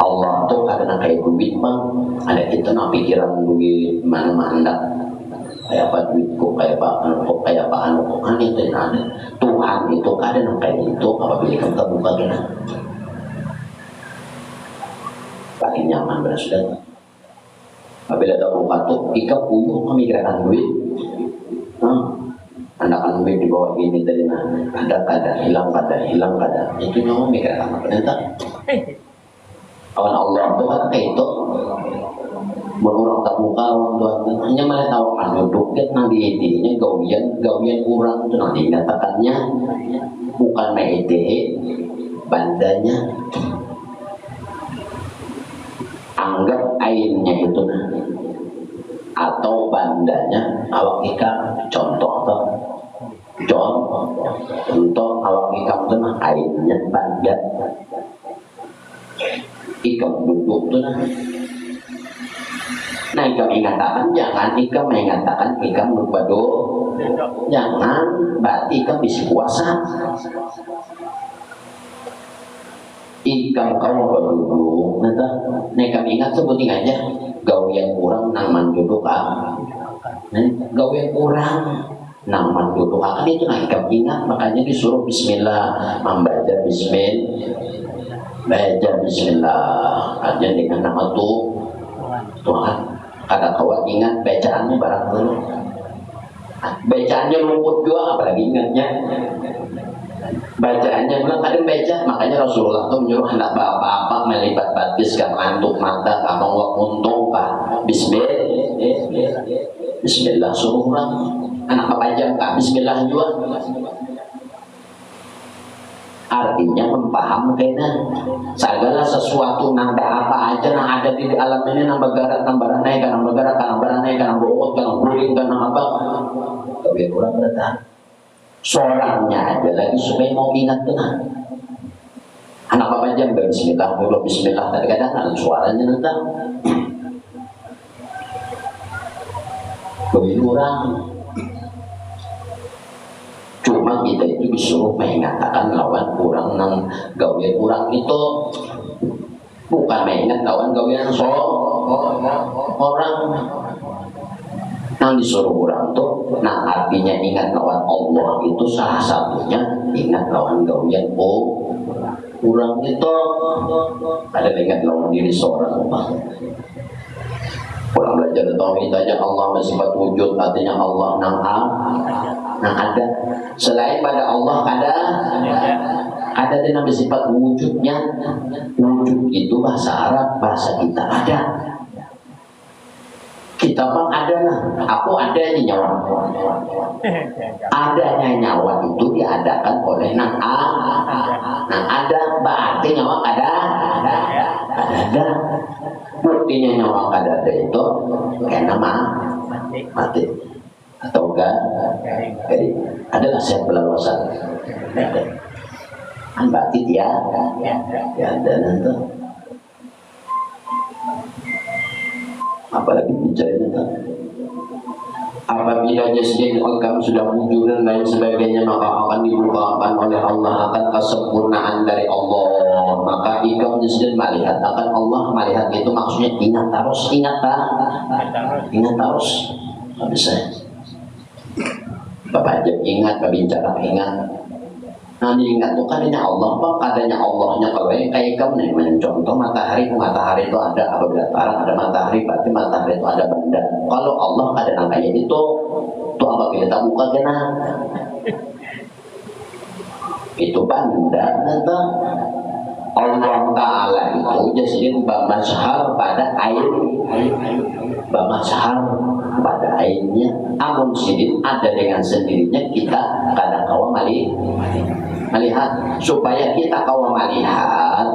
Allah tuh kadang kayak duit bang, ada kita nak pikiran duit mana-mana. Kayak apa duitku, kayak apa anakku, kayak apa anakku, kan itu yang ada. Tuhan itu kadang kayak itu apabila kamu terbuka kena. Paling nyaman berasal. Apabila terbuka tuh, ikat puyuh memikirkan duit. Anda duit di bawah ini dari mana? Ada hilang kada. Itu nyawa memikirkan apa nanti? Awan Allah tuh kan kayak itu. Berurang tak muka orang Tuhan hanya malah tahu duduk dia nanti ide gawian kurang itu nanti katakannya bukan ide bandanya anggap airnya itu atau bandanya awak ikan contoh awak ikan itu airnya banda ikan duduk itu nah ikam mengatakan jangan ikam mengatakan ikam berbado jangan berarti ikam bisa puasa ikam kalau berduduk nanti ikam ingat sebutin aja gawian kurang nang manduduk gawian kurang nang manduduk kan itu nah ikam ingat makanya disuruh bismillah membaca bismillah aja dengan nama Tuhan. Kada kawat ingat bacaannya barang dulu. Bacaannya luput juga apalagi ingatnya. Bacaannya bilang kadang baca, makanya Rasulullah tuh menyuruh hendak apa-apa melipat batis kan antuk mata kamu untung kan. Bismillah suruh orang. Anak apa jam kan bismillah juga. Artinya mempaham kena segala sesuatu nanda apa aja yang ada di alam ini nambah garak nambah naik nambah bobot nambah guling apa tapi kurang bertahan suaranya aja lagi supaya mau ingat tenang anak apa aja bismillah tadi kadang ada suaranya nanti lebih kurang. Cuma kita itu disuruh mengatakan lawan kurang nang gawian kurang itu bukan mengingat lawan gawian orang nang disuruh kurang tuh nah artinya ingat lawan Allah itu salah satunya ingat lawan gawian kurang itu ada ingat lawan diri seorang kurang belajar tauhid aja Allah bersifat wujud artinya Allah nang ada selain pada Allah ada dengan bersifat wujudnya wujud itu bahasa Arab bahasa kita ada kita bang ada lah aku adanya nyawa adanya nyawa itu diadakan oleh ada berarti nyawa ada buktinya nyawa ada itu karena mati atau enggak jadi adalah saya pelalosan kan berarti dia ya ada nanti apalagi bicara nanti apabila jasad kamu sudah wujud dan lain sebagainya maka akan dibukakan oleh Allah akan kesempurnaan dari Allah maka ikam jasad melihat akan Allah melihat itu maksudnya ingat terus habis saya Bapak aja ingat, berbicara ingat. Nah diingat tuh kadanya Allah, Pak, kadanya Allahnya kalau kayak kamu nih contoh matahari itu ada apabila terang ada matahari berarti matahari itu ada benda. Kalau Allah kadang kayak itu tuh apabila tak buka kena itu benda nanti Allah Ta'ala itu jadi bermazhar pada air, bermazhar pada airnya. Amun sidin ada dengan sendirinya kita kadang kawa melihat supaya kita kawa melihat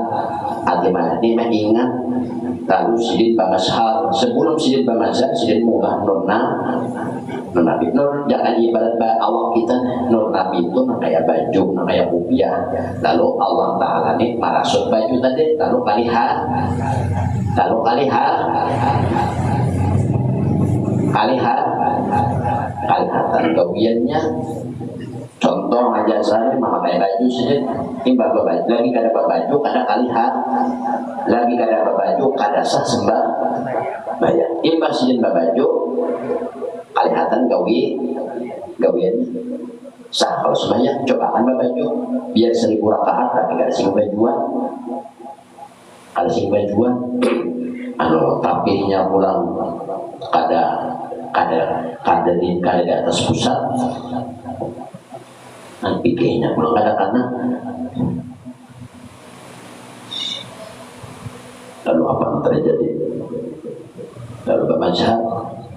hati mengingat lalu sidin bermazhar. Sebelum sidin bermazhar sidin mula Nur Nabi. Nur jangan ibarat awak kita. Nur Nabi itu kayak baju, kayak rupiah. Lalu Allah Ta'ala ini marasut baju tadi. Lalu kalihatan gawiannya. Contoh aja saya memakai baju sedikit. Timbal baju lagi kada baju kada kalihat. Lagi kada baju kada sah sembah bayar. Timbal sedikit baju kalihatan gawian sah kalau semuanya cobaan baju biar 1000 rakaat tapi kada sing bajuan tapirnya pulang kada di atas pusat nanti pikirnya pulang kada karena lalu apa yang terjadi lalu bermazhar.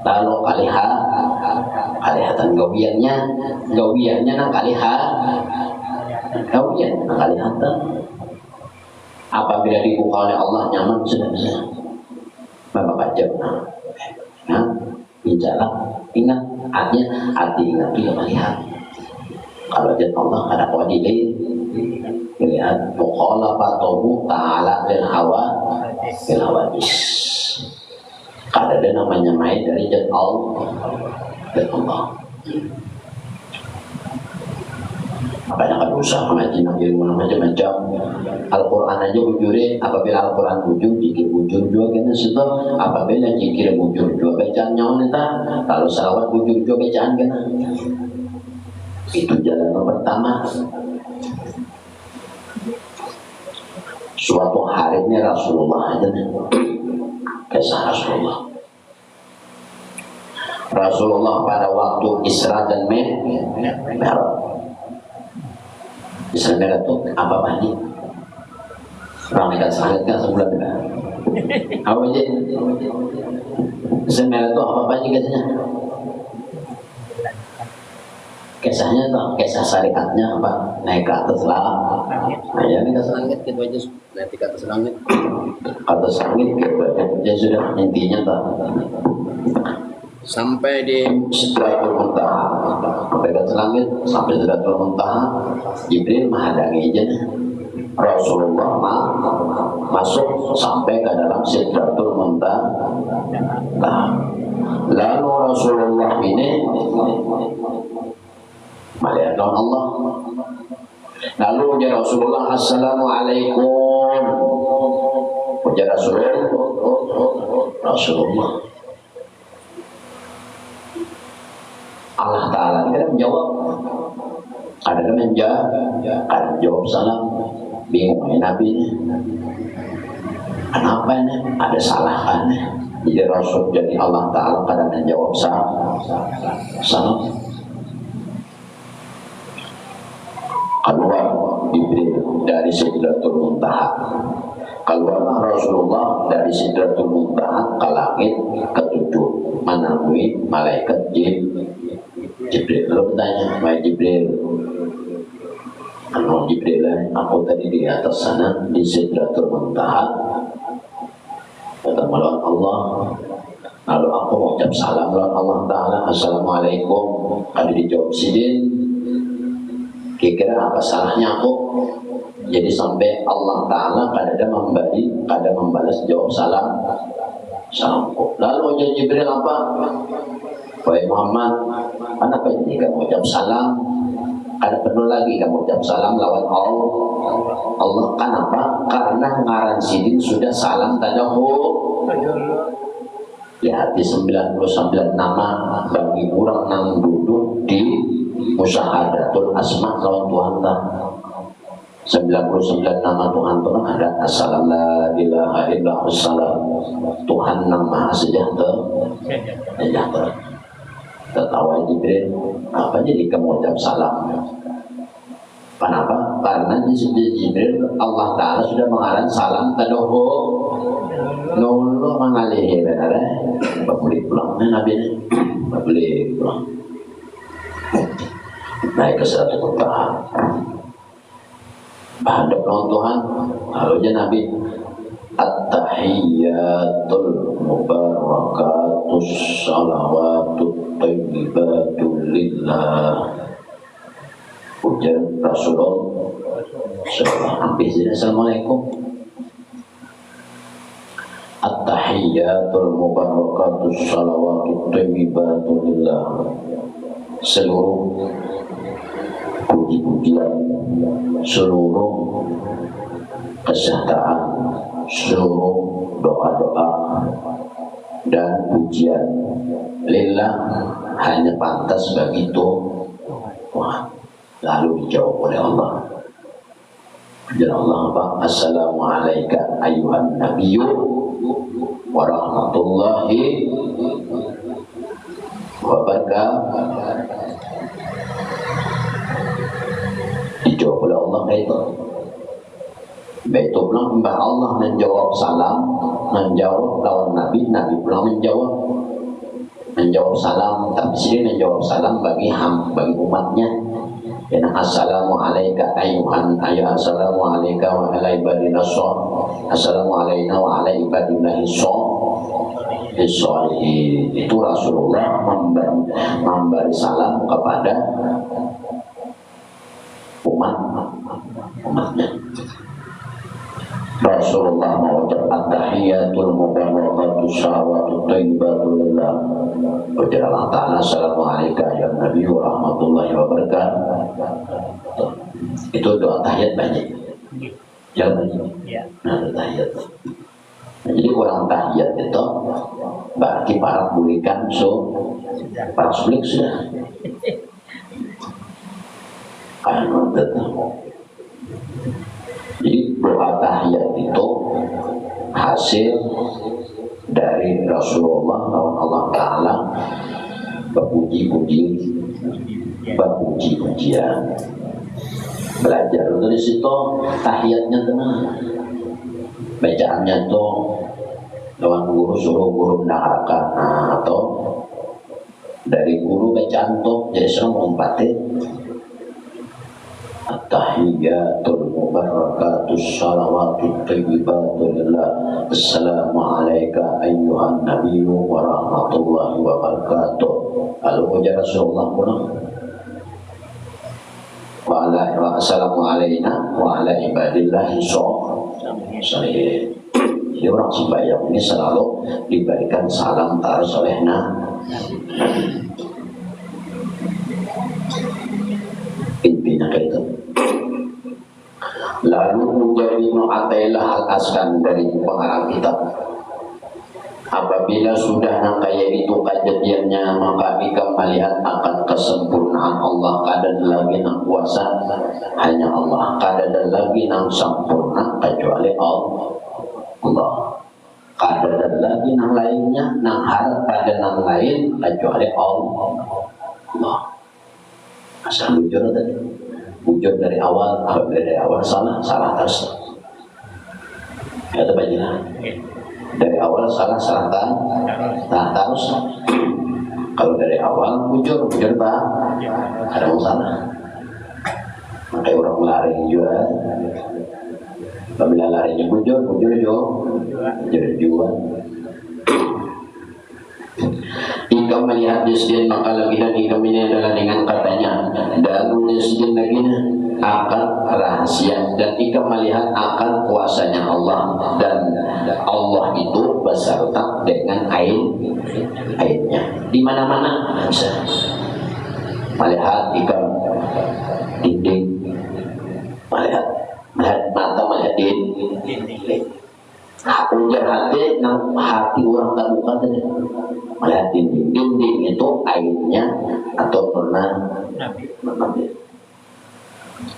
Lalu kalihatan gawiannya nang kalihatan apabila dibuka oleh Allah nyaman sudah bisa Bapak jam injalah ingat hati ingat juga melihat kalau jat Allah ada kewajiban melihat mukhalafatuhu ta'ala lil hawadis. Kada ada namanya main dari zat Allah. Makanya kan usah mengaji ilmu macam-macam. Al-Quran aja bujure, apabila Al-Quran bujur, jikir bujur juga kena situ. Apabila jikir bujur juga bacaan nyawa neta. Kalau salawat bujur juga bacaan kena. Itu jalan yang pertama. Suatu hari ini Rasulullah aja nih. Kisah Rasulullah pada waktu Isra dan Mi'raj. Isra Mi'raj itu apa tadi? Orang dekat sangat kan sebulan kan? Apa aja? Isra Mi'raj itu apa aja kisahnya? Kisahnya tuh, kisah syariatnya apa? Naik ke atas langit. Nah, ya, naik ke atas langit gitu aja. Naik ke atas langit. Atas langit gitu aja sudah intinya tuh. Sampai di Sidratul Muntaha. Sampai ke atas langit, sampai Sidratul Muntaha. Jibril menghadangi aja. Rasulullah masuk sampai ke dalam Sidratul Muntaha. Lalu Rasulullah ini melihat Allah. Lalu ujar Rasulullah, Assalamualaikum. Ujar Rasulullah. Allah Ta'ala tidak menjawab. Ada menjawab salam. Bingung Nabi ini. Kenapa ini? Ada salah kan? Jadi Rasul jadi Allah Ta'ala kadang menjawab salam. Keluar Jibril dari Sidratul Muntaha. Keluarlah Rasulullah dari Sidratul Muntaha ke langit ketujuh menemui malaikat Jibril. Lalu bertanya, "Wahai Jibril, anu Jibril, aku tadi di atas sana di Sidratul Muntaha ketemu lawan Allah. Lalu aku mau ucap salam lawan Allah Ta'ala, Assalamualaikum." Kalau dijawab sidin, kira-kira apa salahnya aku? Jadi sampai Allah Ta'ala kadang membalas jawab salamku. Lalu ujar Jibril apa? Wahai Muhammad, kenapa ini kamu ucap salam? Ada perlu lagi kamu ucap salam lawan Allah. Kenapa? Karena ngaran sidin sudah salam tadahu. Lihat di 99 nama bagi orang yang duduk di Musyahadatul Asma lawan Tuhan ta. 99 nama Tuhan Tuhan ada assalam la ilaha illallah assalam Tuhan yang maha sejahtera. Tertawa Jibril, apa jadi kamu ucap salam? Kenapa? Karena di Jibril Allah Ta'ala sudah mengarang salam tadoho nulu mengalihi benar balik pulang Nabi balik pulang naik ke satu kota hadap lawan Tuhan lalu aja Nabi at-tahiyyatul mubarakatus salawatut thayyibatul lillah ujar Rasulullah Assalamualaikum at-tahiyyatul mubarakatus salawatut thayyibatul lillah seluruh puji-pujian seluruh kesejahteraan seluruh doa-doa dan pujian lillah hanya pantas bagi Tuhan. Lalu dijawab oleh Allah. Dan Allah apa? Assalamualaikum ayuhan nabiyyu wa rahmatullahi wa barakatuh. Dijawab oleh Allah itu. Begitu pula mbak Allah menjawab salam, menjawab lawan Nabi, Nabi pula menjawab salam, tapi sini menjawab salam bagi umatnya. Ya, assalamualaikum assalamu alayka wa ala ibadillah assalamu alayna wa ala ibadillah itu Rasulullah memberi salam kepada umatnya. Rasulullah mengucap at-tahiyyatul mubarakatus salawatut thayyibatul lillah. Ujar Allah Ta'ala assalamualaikum ya Nabi wa rahmatullahi wa barakatuh. Itu doa tahiyat banyak. Jangan tahiyat. Jadi orang tahiyat itu berarti para bulikan para sulik sudah. Jadi doa tahiyat itu hasil dari Rasulullah lawan Allah Ta'ala berpuji-pujian belajar dari situ tahiyatnya tenang bacaannya tuh lawan guru suruh guru mendengarkan atau dari guru bacaan tuh jadi serang mengumpatin at-tahiyyatul mubarakatus salawatut thayyibatul lillah assalamu alayka ayyuhan nabiyyu wa rahmatullahi wa barakatuh. Lalu ujar Rasulullah pula wa assalamu alayna wa ala ibadillahi sholihin. Jadi orang sembahyang ini selalu diberikan salam terus oleh Nabi. Intinya kayak itu. Lalu menjadi Ibnu Athaillah Al-Askandari pengarang kitab. Apabila sudah kayak itu kejadiannya, maka kita melihat akan kesempurnaan Allah. Kadang lagi nang kuasa hanya Allah. Kadang lagi nang sempurna kecuali Allah. Kadang lagi nang lainnya nang harap pada nang lain kecuali Allah. Asal bujur tadi, bujur dari awal salah terus. Kata bajilah, dari awal salah terus. Kalau dari awal bujur tak ada masalah. Makanya orang lari juga. Apabila larinya bujur juga. Jika melihat disdin maka lagi dan jika ini adalah dengan katanya dan disdin lagi akan rahasia dan jika melihat akan kuasanya Allah dan Allah itu beserta dengan airnya di mana-mana bisa melihat ikan dinding melihat mata melihat dinding ujar hati orang tak buka tadi melihat dinding itu airnya atau pernah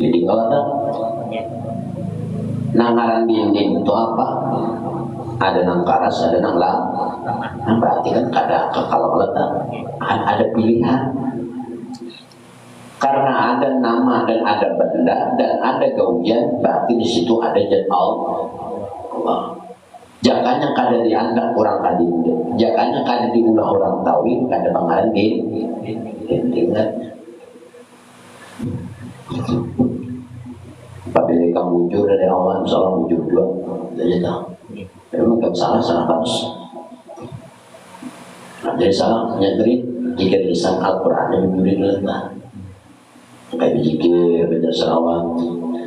jadi kalau ada nangaran dinding itu apa? Ada nang karas, ada nang lam. Nah, berarti kan kalau letak ada pilihan. Karena ada nama dan ada benda dan ada gawian, berarti di situ ada zat Allah. Jakanya kada dianggap orang kadinde, jakanya kada diulah orang tawi, kada pangaran di tinggal. Apabila kamu jujur dari awal, salah jujur dua, jadi tahu. Memang kamu salah bagus. Jadi salah nyadari jika lisan Al-Quran yang menyuri lelah. Kayak zikir, baca selawat.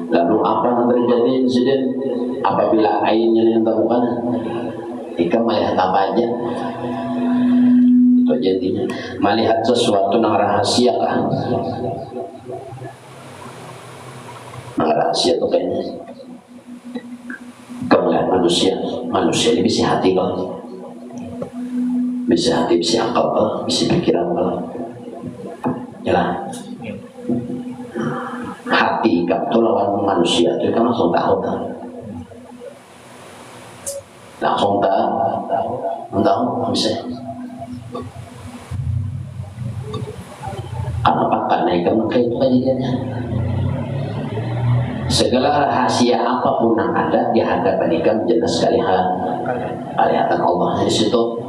Lalu apa yang terjadi insiden apabila ainnya yang terbuka? Ikan melihat apa aja? Itu aja intinya. Melihat sesuatu yang rahasia kan? Yang rahasia itu kayaknya. Kau melihat manusia ini bisa hati kau. Bisa hati, bisa akal kau, bisa pikiran kau. Jelas. Hati kamu tuh lawan manusia itu kan langsung tahu bisa. Karena ikan itu kejadiannya. Segala rahasia apapun yang ada di hadapan ikan jelas sekali kelihatan Allah di situ.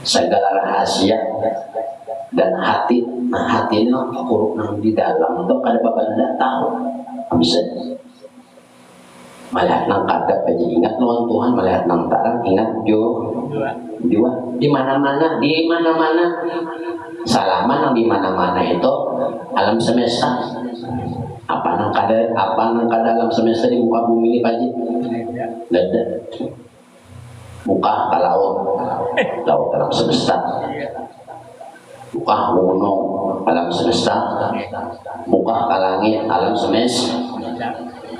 Segala rahasia dan hati ini kuruk di dalam itu ada bapak tidak tahu bisa melihat nang kada aja ingat lawan Tuhan, melihat nang tarang ingat jua di mana-mana salaman yang di mana-mana itu alam semesta apa nang kada alam semesta di muka bumi ini paji ada muka ke laut alam semesta, muka gunung alam semesta, muka ke langit alam semesta,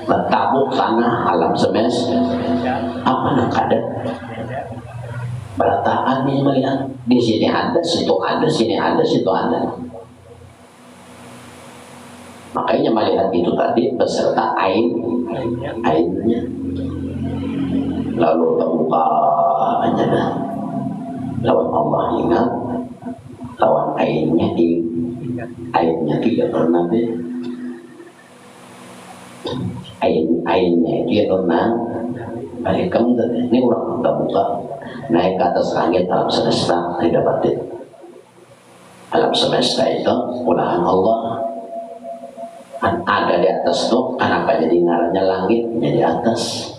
bertabuk tanah alam semesta. Apa yang ada? Berataan ini melihat di sini ada, situ ada, sini ada, situ ada. Makanya melihat itu tadi beserta ainnya. Lalu terbuka aja dah. Lawan Allah ingat, lawan ainnya tidak pernah deh. Ainnya dia pernah balik kamu tadi. Ini orang terbuka naik ke atas langit alam semesta didapatin. Alam semesta itu ulahan Allah. Kan ada di atas tuh, kenapa jadi ngarannya langit menjadi atas?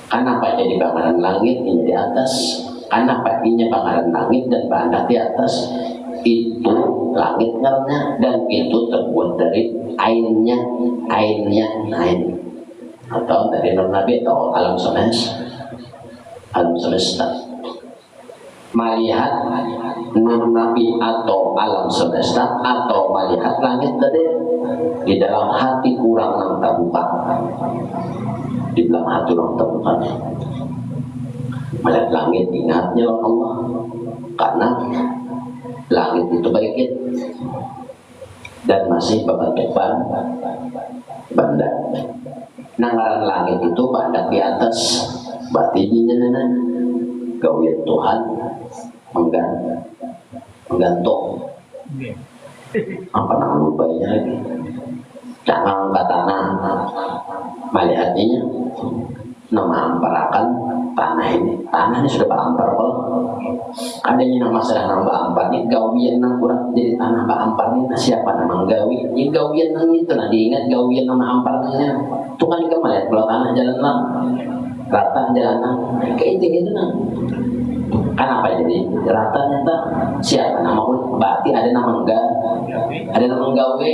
Kenapa jadi bangaran langit ini di atas? Kenapa ini bangaran langit dan bandak di atas? Itu langit ngarannya dan itu terbuat dari ainnya atau dari Nur Nabi atau alam semesta. Melihat Nur Nabi atau alam semesta atau melihat langit tadi di dalam hati kurang yang terbuka. Di dalam hati orang terbuka. Melihat langit ingatnya Allah, karena langit itu baikit dan masih beban banda. Nangaran langit itu bandak di atas, berarti dinya gawian Tuhan menggantung. Apa nama lubangnya lagi? Jangan angkat tanah, melihatnya nama amparakan tanah ini sudah berampar kok. Adanya nama masalah nama ampar ini gawian nang kurang jadi tanah berampar ini siapa nama gawi? Ini gawian nang itu nah diingat gawian nama amparnya. Itu kan kita melihat kalau tanah jalan lang, rata jalan lang, kayak itu nang. Kenapa jadi rata nyata? Siapa nama pun berarti ada nama gawe.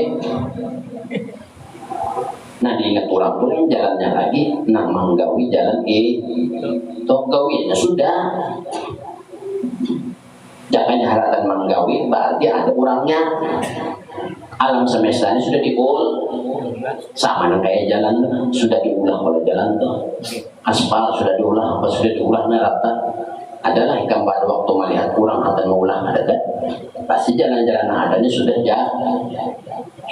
Nah diingat orang pun jalannya lagi nama gawi jalan toh gawinya sudah jangan haratan menggawi berarti ada orangnya. Alam semesta ini sudah diul sama dengan kayak jalan sudah diulang oleh jalan tuh aspal sudah diulang rata. Adalah ikan pada waktu melihat kurang atau mengulang ada kan pasti jalan-jalan adanya sudah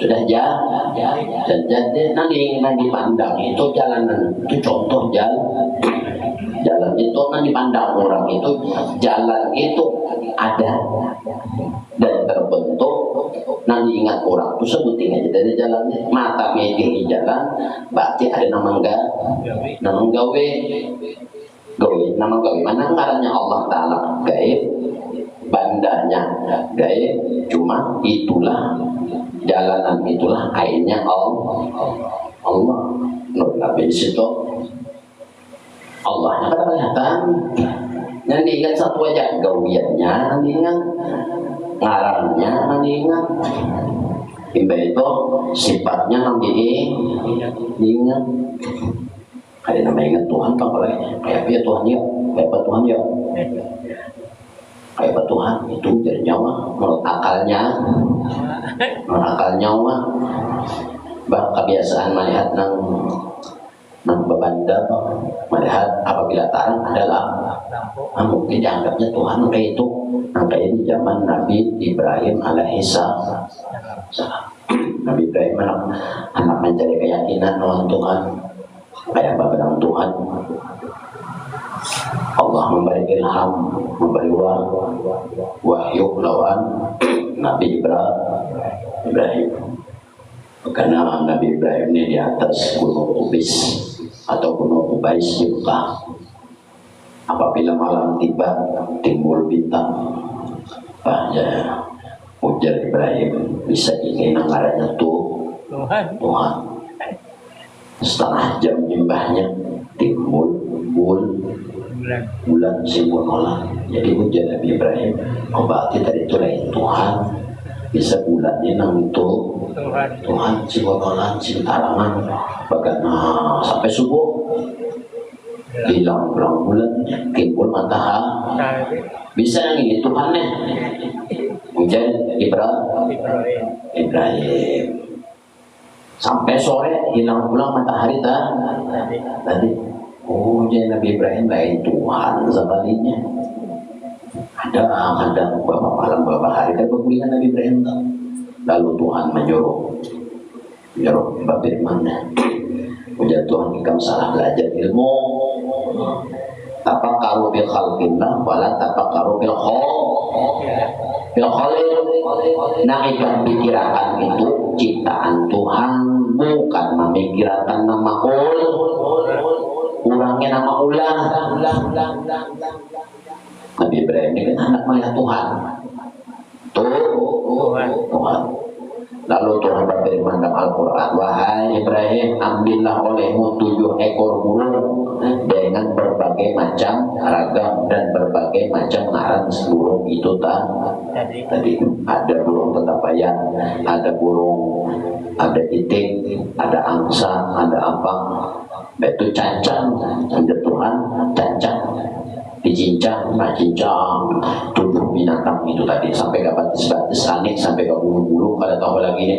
dan jadi nanti dipandang itu jalanan itu contoh jalan itu nanti dipandang orang itu jalan itu ada dan orang tuh sebutin aja dari jalannya. Mata media di jalan, berarti ada nama gawe. Nama gawe mana ngarannya Allah Ta'ala gaib, bandanya gaib, cuma itulah jalanan, itulah airnya Allah. Nabi di situ Allahnya kan kelihatan. Yang diingat satu aja gawiannya, yang diingat ngarannya, yang diingat itu sifatnya yang diingat. Ada nama ingat Tuhan kan kalau kayak apa Tuhan ya, kayak apa Tuhan ya, kayak apa Tuhan itu jadi nyawa menurut akalnya mah bah kebiasaan melihat nang bebanda melihat apabila tarang adalah mungkin dianggapnya Tuhan kayak itu, kayak di zaman Nabi Ibrahim alaihissalam. Nabi Ibrahim anak mencari keyakinan lawan Tuhan, kayak bagian Tuhan. Allah memberi ilham, memberi wahyu lawan Nabi Ibrahim. Karena Nabi Ibrahim ini di atas gunung Ubis atau gunung Ubais di Mekah. Apabila malam tiba, timbul bintang. Ya, ujar Ibrahim, bisa ini namanya Tuhan. Setengah jam nyembahnya timbul bulan simbol nolak. Jadi ujar Nabi Ibrahim, berarti tadi itu lain Tuhan. Bisa bulannya nang itu Tuhan simbol nolak, simtarangan bagaimana sampai subuh hilang bulan timbul matahari. Bisa yang ini Tuhannya ujar Ibrahim. Sampai sore hilang pulang matahari tadi. Oh, jadi Nabi Ibrahim lain Tuhan sebalinya. Ada beberapa malam beberapa hari kan berkuliah Nabi Ibrahim tak. Lalu Tuhan menyuruh berfirman, ujar Tuhan jika salah belajar ilmu, tafakkaru bil khalqillah wala tafakkaru bil khalil. Nah, ikan pikiran itu ciptaan Tuhan, bukan memikirkan nama orangnya nama ulang. Nabi Ibrahim ini kan anak melihat Tuhan. Tuhan. Lalu Tuhan berfirman dalam Al-Quran, wahai Ibrahim, ambillah olehmu 7 ekor burung dengan berbagai macam ragam dan berbagai macam ngaran burung itu tadi ada burung tetapayang, ada burung, ada itik, ada angsa, ada apa, itu cancang, ada Tuhan cancang. Dicincang 7 binatang itu tadi sampai ke batis-batis langit, sampai ke bulu-bulu. Kalau tahu lagi ini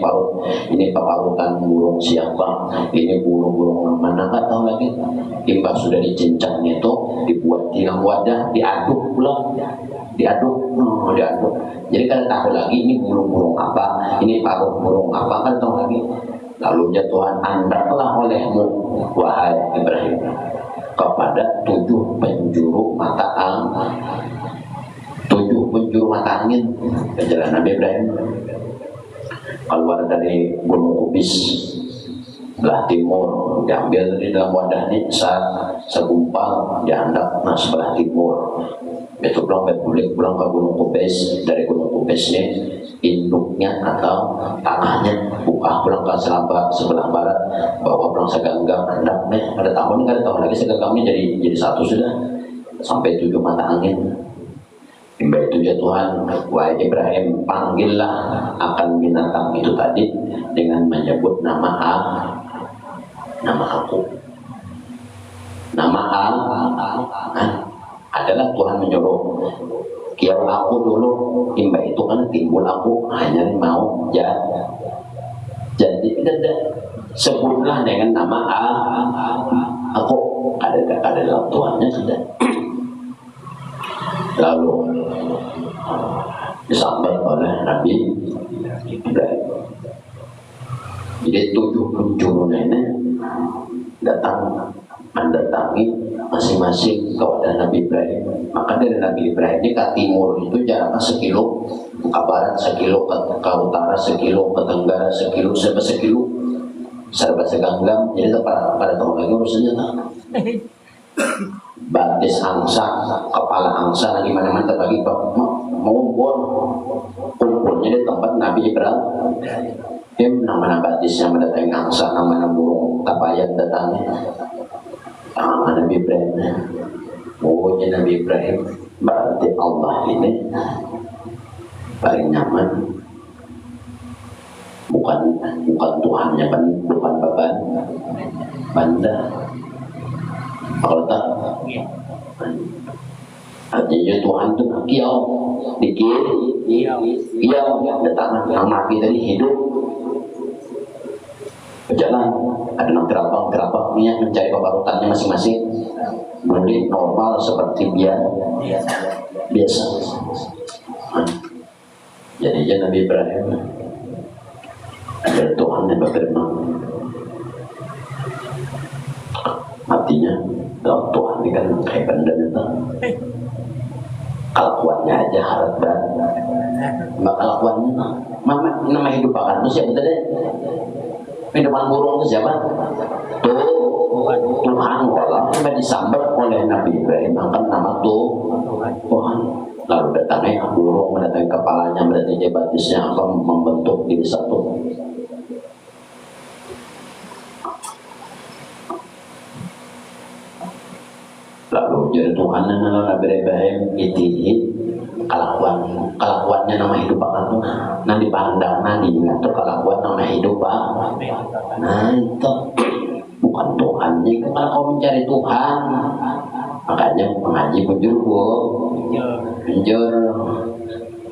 paparutan burung siapa, ini burung-burung mana nggak tahu lagi. Imbas sudah dicincangnya itu dibuat di dalam wadah, diaduk pula, diaduk. Jadi kalau tahu lagi ini burung-burung apa, ini paruh burung apa, kan tahu lagi. Lalu ya Tuhan, andaklah olehmu wahai Ibrahim kepada 7 penjuru mata angin. Perjalanan Nabi Ibrahim keluar dari Gunung Ubis sebelah timur, diambil dari dalam wadah ini segumpal diandak sebelah timur. Itu pulang ke Gunung Ubis. Dari Gunung Ubis ini induknya atau tanahnya buka pulang ke sebelah barat, bawa pulang seganggang hendaknya ada tahun lagi seganggangnya jadi satu sudah sampai 7 mata angin. Itu ya Tuhan, wahai Ibrahim, panggillah akan binatang itu tadi dengan menyebut nama aku. Nama adalah Tuhan menyuruh. Kiau aku dulu, imba itu kan timbul aku hanya mau jadi sebutlah dengan nama aku. Ada dalam Tuhannya sudah. Lalu disampaikan oleh Nabi Ibrahim. Jadi 7 penjuru nenek mendatangi masing-masing kepada Nabi Ibrahim. Maka dari Nabi Ibrahim ini ke timur itu jaraknya 1 kilo. ke barat sekilo, ke utara sekilo, ke tenggara sekilo, serba seganggang. Jadi pada tahun lagi urusannya tak. Batis angsa, kepala angsa lagi mana-mana terbagi mengumpul, kumpulnya di tempat Nabi Ibrahim. Nama batisnya mendatangi angsa, nama burung tapayan datangnya. Nama Nabi Ibrahim, pokoknya Nabi Ibrahim berarti Allah ini paling nyaman. Bukan Tuhannya, bukan beban banda. Kalau tak, artinya Tuhan itu kiau, dikir, kiau, datang nama kita ini hidup, berjalan, ada enam gerabang niat mencari kebarutannya masing-masing, boleh normal seperti biasa. Jadi Nabi Ibrahim ada Tuhan yang berfirman, artinya Tuhan ini kan kayak benda itu, kelakuannya aja harap berat, nggak kelakuannya, nama hidup akan itu siapa tadi? Hidupan burung itu siapa? Tuhan Allah yang disambar oleh Nabi Ibrahim angkat nama Tuhan. Lalu datangnya burung, mendatangi kepalanya, mendatangi batisnya, apa membentuk diri satu. Lalu jadi Tuhan yang Nabi Ibrahim itu kelakuannya nama hidup akan tuh. Nah dipandang, nah diingat tuh kelakuan nama hidup pak. Nah itu bukan Tuhan. Jadi kalau kau mencari Tuhan, makanya mengaji bujur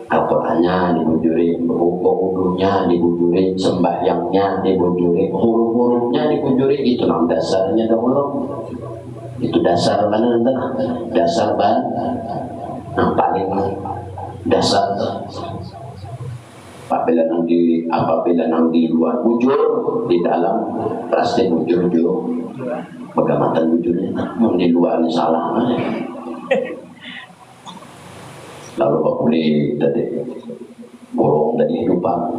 Al-Qurannya dibujuri, wudunya dibujuri, sembahyangnya dibujuri, huruf-hurufnya dibujuri. Itu nama dasarnya dahulu. Itu dasar mana nanti? Dasar yang paling dasar. Apabila nang di luar bujur, di dalam pasti bujur juga. Pegamatan bujurnya, di luar ini salah. Lalu bakuli tadi burung dari hidupan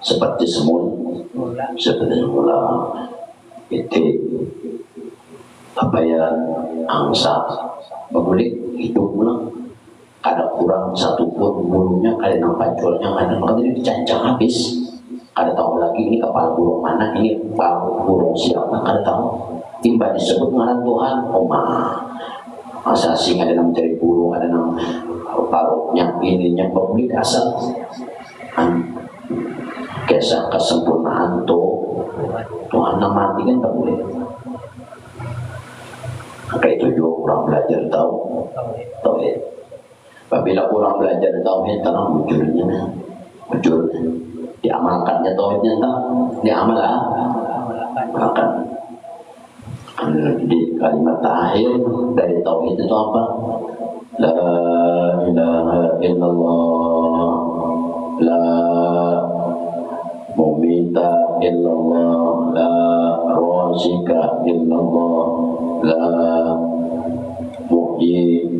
seperti semula itu apa ya angsa bakuli hidup ulang kada kurang satupun bulunya, kada nampak jualnya, kada makanya dicancang habis. Kada tahu lagi ini kepala burung mana, ini kepala burung siapa, kada tahu. Tiba disebut ngaran Tuhan, masa sih ada nama mencari burung, ada nama paruhnya, ininya bakuli dasar. Kisah kesempurnaan Tuhan nama mati kan tak boleh. Maka itu juga orang belajar tauhid. Apabila orang belajar tauhid, tanah mujurnya, diamalkannya tauhidnya diamalkan. Di kalimat terakhir dari tauhid itu apa? La ilaha illallah, la mumita illallah, la razika illallah, la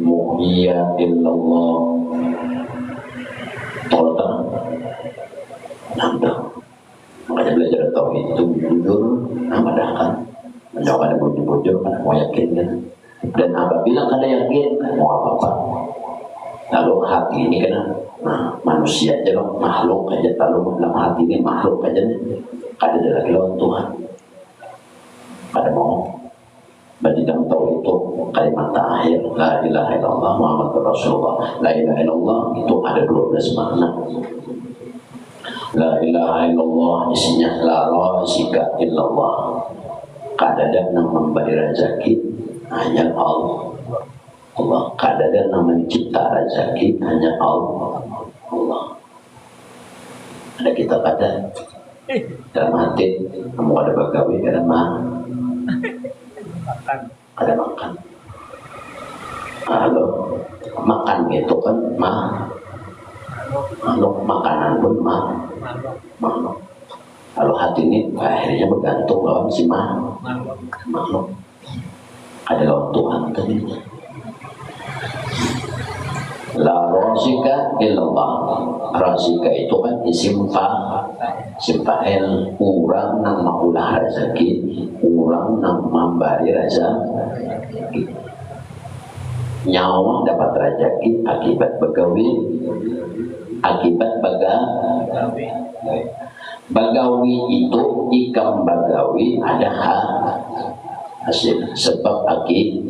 muhyiya illallah. Tolong nanda. Makanya belajar tauhid itu jujur, amadahkan. Menjauh ada bujur-bujur kan mau yakin kan. Dan apabila kada yakin mau apa-apa. Lalu hati ini kan manusia aja loh, makhluk aja. Lalu dalam hati ini makhluk aja nih. Kada ada lagi lawan Tuhan. Kada mau. Berarti dalam tahu itu kalimat terakhir la ilaha illallah Muhammadur Rasulullah. La ilaha illallah itu ada 12 makna. La ilaha illallah isinya la razika illallah. Kadada yang memberi rezeki hanya Allah. Kadada yang mencipta rezeki hanya Allah. Ada kita pada dalam hati, kamu ada bagawi, ada ada makan. Halo, makan itu kan makanan pun makhluk. Kalau hati ini akhirnya bergantung lawan si makhluk. Ada lawan Tuhan tadinya. La rasika illallah. Rasika itu kan isim fa'il, urang nang maulah rezeki, urang nang memberi rezeki. Nyawa dapat rezeki akibat begawi, akibat bagawi itu ikam bagawi ada hasil sebab akibat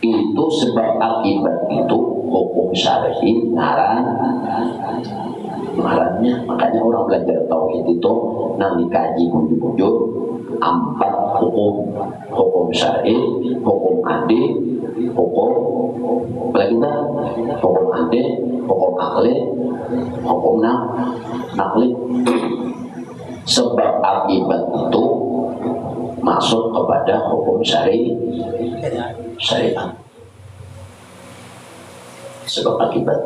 itu sebab akibat itu hukum syar'i ngarannya. Makanya orang belajar tauhid itu nang dikaji bujur-bujur 4 hukum syar'i, hukum adi, hukum adi, hukum akli, hukum nakli. Sebab akibat itu masuk kepada hukum syariat. Sebab akibat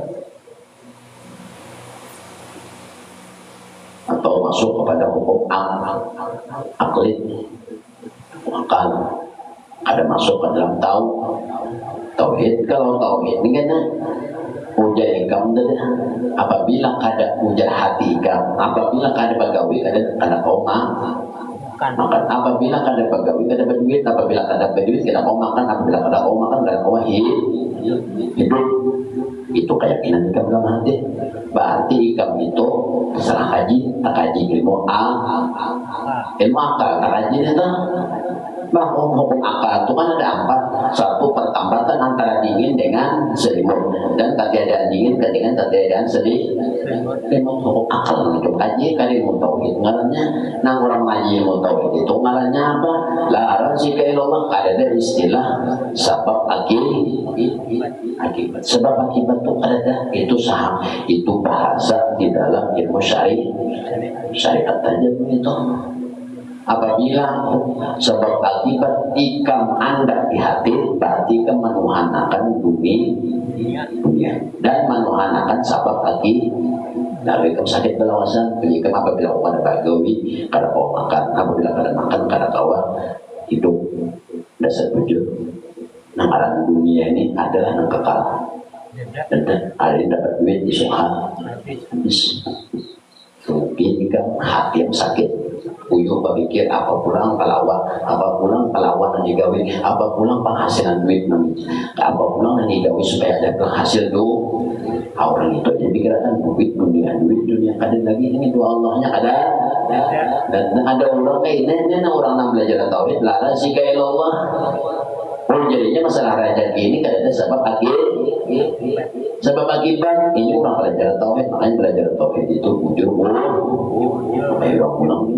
atau masuk kepada hukum akli, akan ada masuk ke dalam tauhid. Kalau tauhid ini kan ujar ikam apabila kada ujar hati ikam, apabila kada bagawi kada koma makan, apabila kada bagawi kada berduit, apabila kada berduit kada koma makan, apabila kada koma makan kada koma hidup. Itu keyakinan ikam dalam hati. Berarti ikam itu salah kaji, tak kaji ilmu akal, tak kaji itu. Hukum akal itu kan ada 4. Satu, pertambatan antara dingin dengan selimut, dan ketiadaan dingin dengan ketiadaan selimut. Hukum akal itu kaji kan ilmu tauhid. Ngarannya nang orang ngaji ilmu tauhid itu ngarannya apa? La rasika ilallah. Ada istilah sebab akibat. Sebab akibat itu ada, itu saham, itu bahasa di dalam ilmu syariat aja begitu. Apabila sebab akibat ikam anda di hati, berarti ikam menuhanakan dunia dan menuhanakan sebab akibat. Lalu ikam sakit belawasan, ikam apabila ada bagawi, kada kau makan, apabila kada makan, kada kawa hidup. Dasar tujuh. Nah, alam dunia ini adalah yang kekal. Dan ada yang dapat duit di suha. Mungkin ikam hati yang sakit. Uyuh berpikir apa pulang pelawan yang digawe, apa pulang penghasilan duit apa pulang yang digawe supaya ada penghasil tuh. Orang itu aja pikiran duit dunia kadang lagi ini dua Allahnya ada. Dan ada orang kayak ini orang yang belajar tauhid lara sih kayak Allah. Jadinya masalah rezeki ini kadang sebab akibat ini orang belajar tauhid. Makanya belajar tauhid itu ujur ayo pulang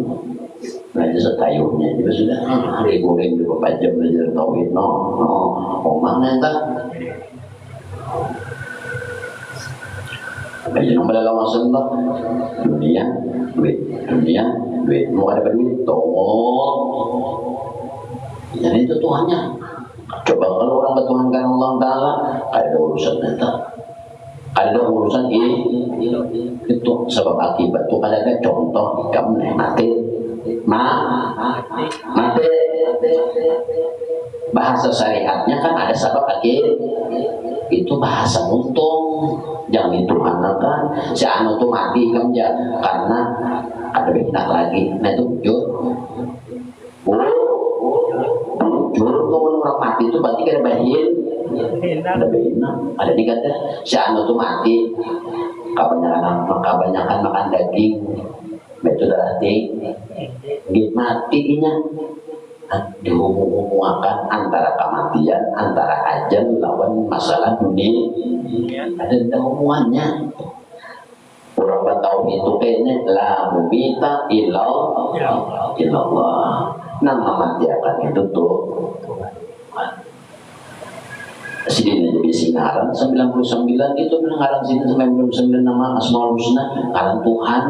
belajar setayunya juga sudah hari goreng 24 jam belajar tauhid mana entah belajar pada masa dunia duit mau ada duit jadi itu Tuhannya. Coba kalau orang bertuhankan Allah Ta'ala ada urusan entah, ada urusan ini itu sebab akibat itu ada contoh ikam mati bahasa syariatnya kan ada sebab akibat itu bahasa untung jangan dituhankan si anu tuh mati ikam ya karena ada benak lagi nah itu jujur orang mati itu berarti ada bahin ada dikata si anu tuh mati kebanyakan makan daging itu berarti matinya dihubung-hubungkan antara kematian antara ajal lawan masalah dunia ada hubungannya. Orang tahu itu kayaknya la mubita illallah. Nama matiakan itu tuh Sidin jadi singaran 99 itu ngaran Sidin 99 nama Asmaul Husna ngaran Tuhan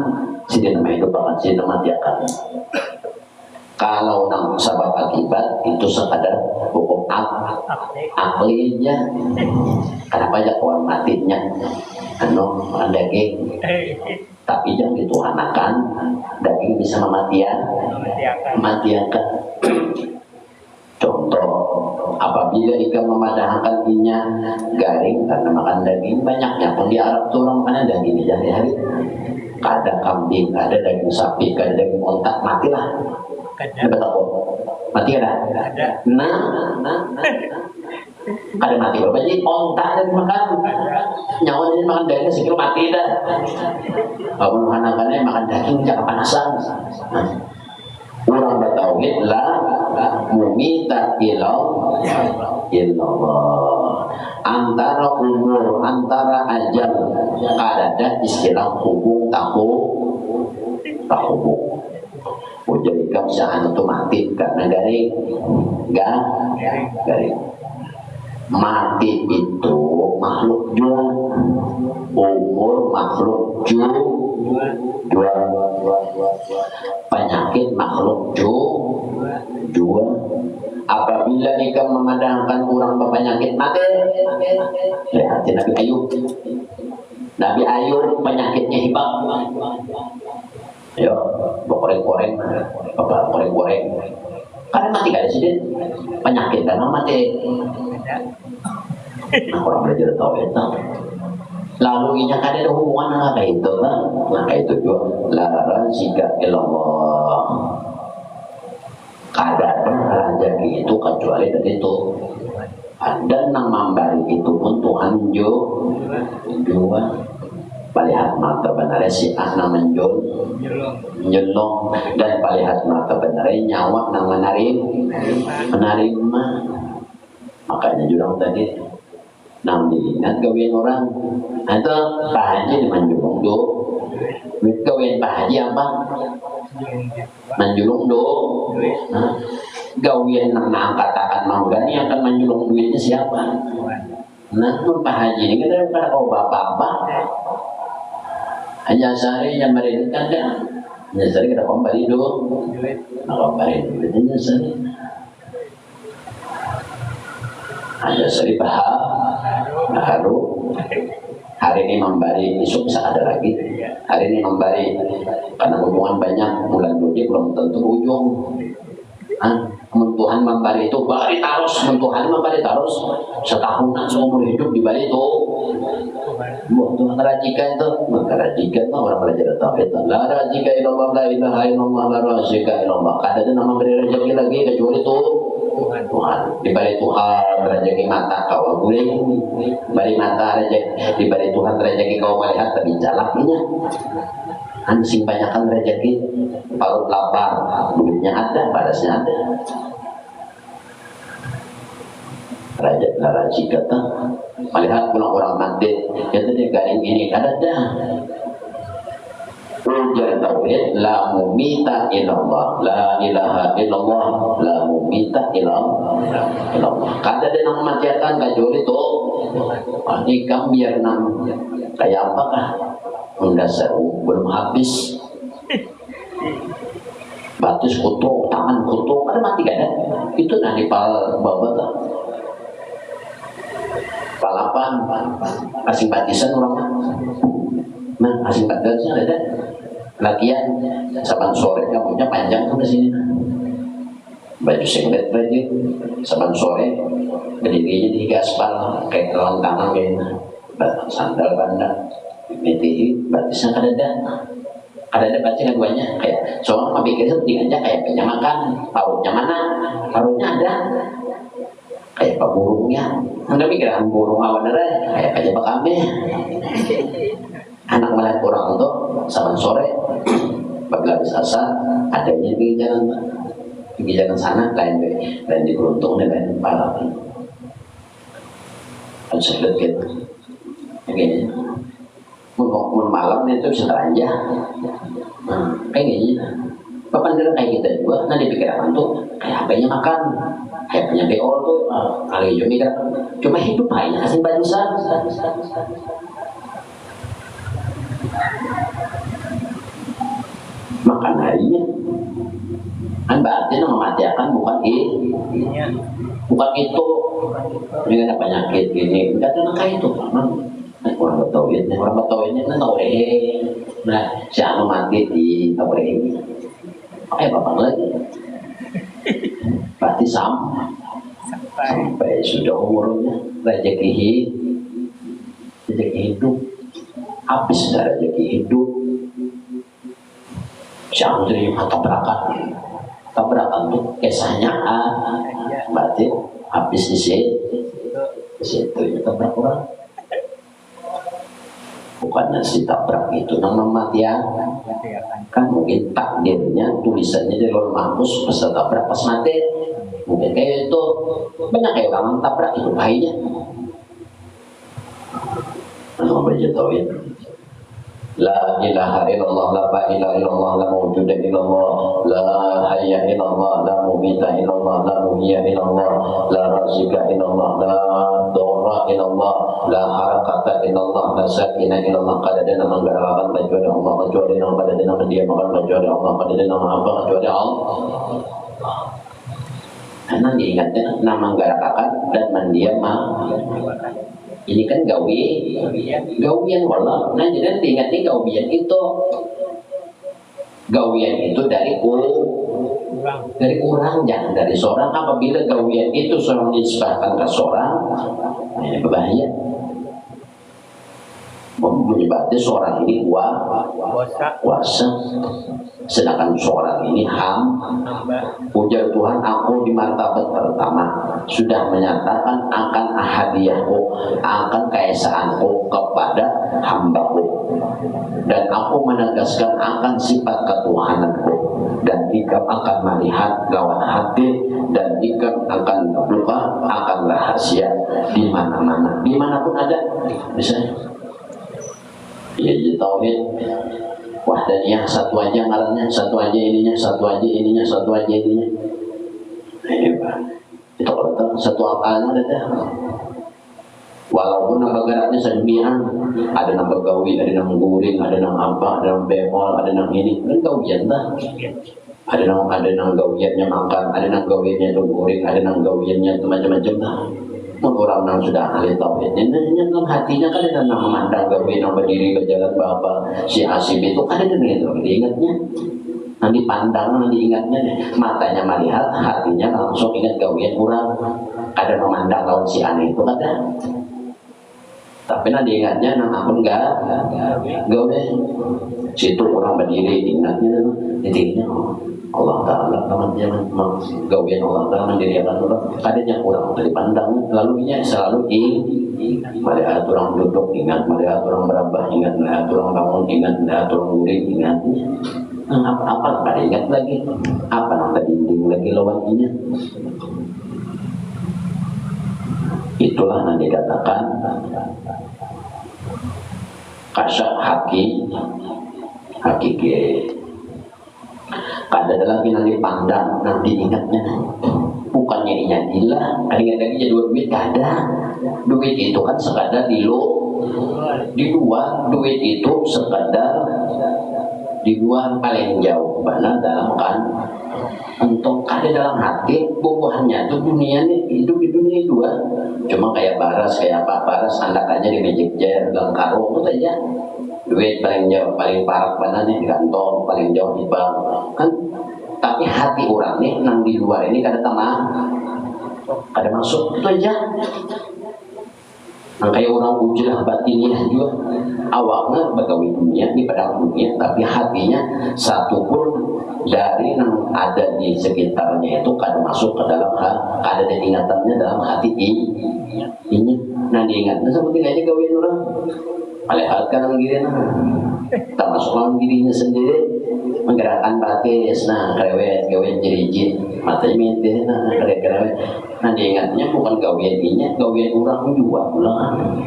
Sidin nama hidup akan Sidin matiakan. Kalau nang sabab akibat itu sekadar hukum aklinya. Kenapa ya kawan matinya makan daging tapi jangan dituhanakan daging bisa mematiakan. Contoh apabila apabila ikan memadahkan inya garing karena makan daging banyaknya pun di Arab tuh orang makan daging hari-hari. Ada kambing, ada daging sapi, ada daging ontak, matilah. Betul, mati ada. Nah, ada mati berapa jadi ontak dan makan nyawa jadi makan daging sekilo mati dah. Kalau anak-anaknya makan daging jangan panasan. Orang bertauhid lah mumita illallah, antara umur antara ajal ada istilah hubung tahu. Jadi kamu jangan otomatis karena garing mati itu makhluk jua, umur makhluk jua, penyakit makhluk jua. Apabila ikan memadamkan orang berpenyakit mati, lihat Nabi Ayub. Nabi Ayub penyakitnya hibak. Yo, koreng-koreng. Karena mati kada sih penyakit karena mati. Nah, orang belajar tahu itu. Lalu ini kan ada hubungan apa itu kan? Maka itu juga lara jika ilallah. Kada rezeki itu kecuali dari itu. Dan nama memberi itu pun Tuhan juga. Palihat mata benarnya si anak menjolong dan palihat mata benarnya nyawa nang menerima. Makanya jurang tadi nang diingat kawin orang atau Pak Haji di menjulung do kawin Pak Haji apa menjulung do kawin nang katakan mau gani akan menjulung duitnya siapa? Nah pun Pak Haji ini kita bukan bapak-bapak hanya sehari yang mereka kan hanya sehari kita kembali dulu kembali duitnya sehari hanya sehari baru hari ini membari besok bisa ada lagi hari ini membari karena hubungan banyak bulan Juli belum tentu ujung Tuhan membari itu bari terus Tuhan membari terus setahunan seumur hidup di Bali itu Tuhan rajikan itu maka rajikan orang belajar tauhid la rajika illallah la ilaha illallah la rajika illallah kada ada nama beri rezeki lagi kecuali itu Tuhan di balik Tuhan rezeki mata kau guling balik mata rezeki di balik Tuhan rezeki kau melihat tapi jalaknya ansing banyakkan rezeki parut lapar duitnya ada parasnya ada raja kata melihat pulang orang mati ya tadi garing ini ada dah ujar tauhid la mumita illallah la ilaha illallah la mumita illallah kada ada nang matiakan kecuali itu ini kam biar nang kayak apakah mendasar belum habis batus kutuk tangan kutuk ada mati kada itu nanti pal babat lah palapan asing batisan orang nah asing batisan ada lagian saban sore kamunya panjang tuh kesini baju singlet baju saban sore berdirinya di gaspal kayak telan tangan kayak sandal bandang miti batisnya ada batisnya duanya kayak soalnya pikirnya seperti aja kayak pengen makan parutnya mana parutnya ada kayak pak burungnya anda pikiran burung awan kayak aja pak kami anak melihat orang untuk saban sore bagi habis asar adanya di jalan sana lain di beruntung lain parah kan sedikit gitu begini mun malam itu bisa teranjah kayak gini papan kayak kita juga nanti pikiran tuh kayak apanya makan kayak punya BO tuh kali juga mikir cuma hidup aja kasih barisan makan harinya kan berarti mematiakan bukan itu ini ada penyakit gini enggak ada kayak itu orang betawidnya kan tahu nah si anu mati di tahu bapak lagi berarti sama sampai sudah umurnya rezeki hidup habis dah rezeki hidup. Siapa yang tabrakan tuh kisahnya berarti habis di situ ya tabrak orang. Bukannya si tabrak itu nama matian kan mungkin takdirnya tulisannya di Lauhul Mahfuz pas tabrak pas mati mungkin kayak itu banyak kayak orang tabrak itu bahaya. Nama baca tauhid la ilaha illallah la ilaha illallah la mawjuda illallah la hayya illallah la mumita illallah la muhyiya illallah la razika illallah la dharra illallah la harakata illallah la sakina illallah. Kadadana menggerakkan kecuali Allah, kecuali nama kadadana mendiamkan kecuali Allah, kadadana apa kecuali Allah. Karena diingatnya nama menggerakkan dan mendiamkan ini kan gawian wala. Nah jadi ingatnya gawian itu dari orang jangan dari seorang. Apabila gawian itu seorang disebabkan ke seorang, nah ini berbahaya. Menyebabkan seorang ini kuasa, sedangkan seorang ini ujar Tuhan, aku di martabat pertama sudah menyatakan akan ahadiyahku, akan keesaanku kepada hambaku, dan aku menegaskan akan sifat ketuhananku, dan jika akan melihat lawan hati, dan jika akan lupa akan rahasia di mana-mana, dimanapun ada, misalnya. Ya tauhid wahdaniyah, satu aja ngarannya, satu aja ininya, satu aja ininya, satu aja ininya. Itu kalau satu akalnya ada. Walaupun nama geraknya sedunia, ada nama gawi, ada nama guring, ada nama apa, ada nama bemol, ada nama ini, kan gawian dah. Ada nama gawiannya makan, ada nama gawiannya guring, ada nama gawiannya macam-macam dah. Orang yang sudah ahli tauhid ini dalam hatinya kan ada nama memandang gawe nama berdiri berjalan bapak si Asib itu ada dengan itu diingatnya, nanti pandang nanti ingatnya matanya melihat hatinya langsung ingat gawean orang ada memandang lawan si Ani itu ada, tapi nanti ingatnya nama pun enggak gawe situ orang berdiri ingatnya intinya Allah Ta'ala teman-teman gawian Allah Ta'ala mendirikan orang kadangnya kurang dipandang lalu nya selalu melihat orang duduk ingat, melihat orang berabah ingat, melihat orang bangun ingat, melihat orang guring ingat. Apa pada ingat lagi, apa nanti dinding lagi lawannya. Itulah yang dikatakan kasyaf hakiki. Kada lagi nanti pandang, nanti ingatnya bukannya ingat ingat lagi jadi duit kada. Duit itu kan sekadar di luar, duit itu sekadar di luar paling jauh mana dalam kan untuk ada dalam hati buahnya tuh dunia ini hidup di dunia dua. Cuma kayak baras kayak apa baras andakannya di Magic Jar dalam karung itu aja. Duit paling jauh, paling parah mana nih di kantong, paling jauh di bank kan. Tapi hati orang nih nang di luar ini kada tengah, kada masuk itu aja. Nang kayak orang ujrah batinnya juga awalnya bagawi dunia di padang dunia, tapi hatinya satu pun dari yang ada di sekitarnya itu kada masuk ke dalam kada ada ingatannya dalam hati ini. Nah diingatnya seperti aja gawian orang. Melihat kanan kiri tak masuk kanan kirinya sendiri menggerakkan batis krewet jerijit matanya minti krewet. Nah diingatnya bukan gawian ini, gawian orang juga pulang.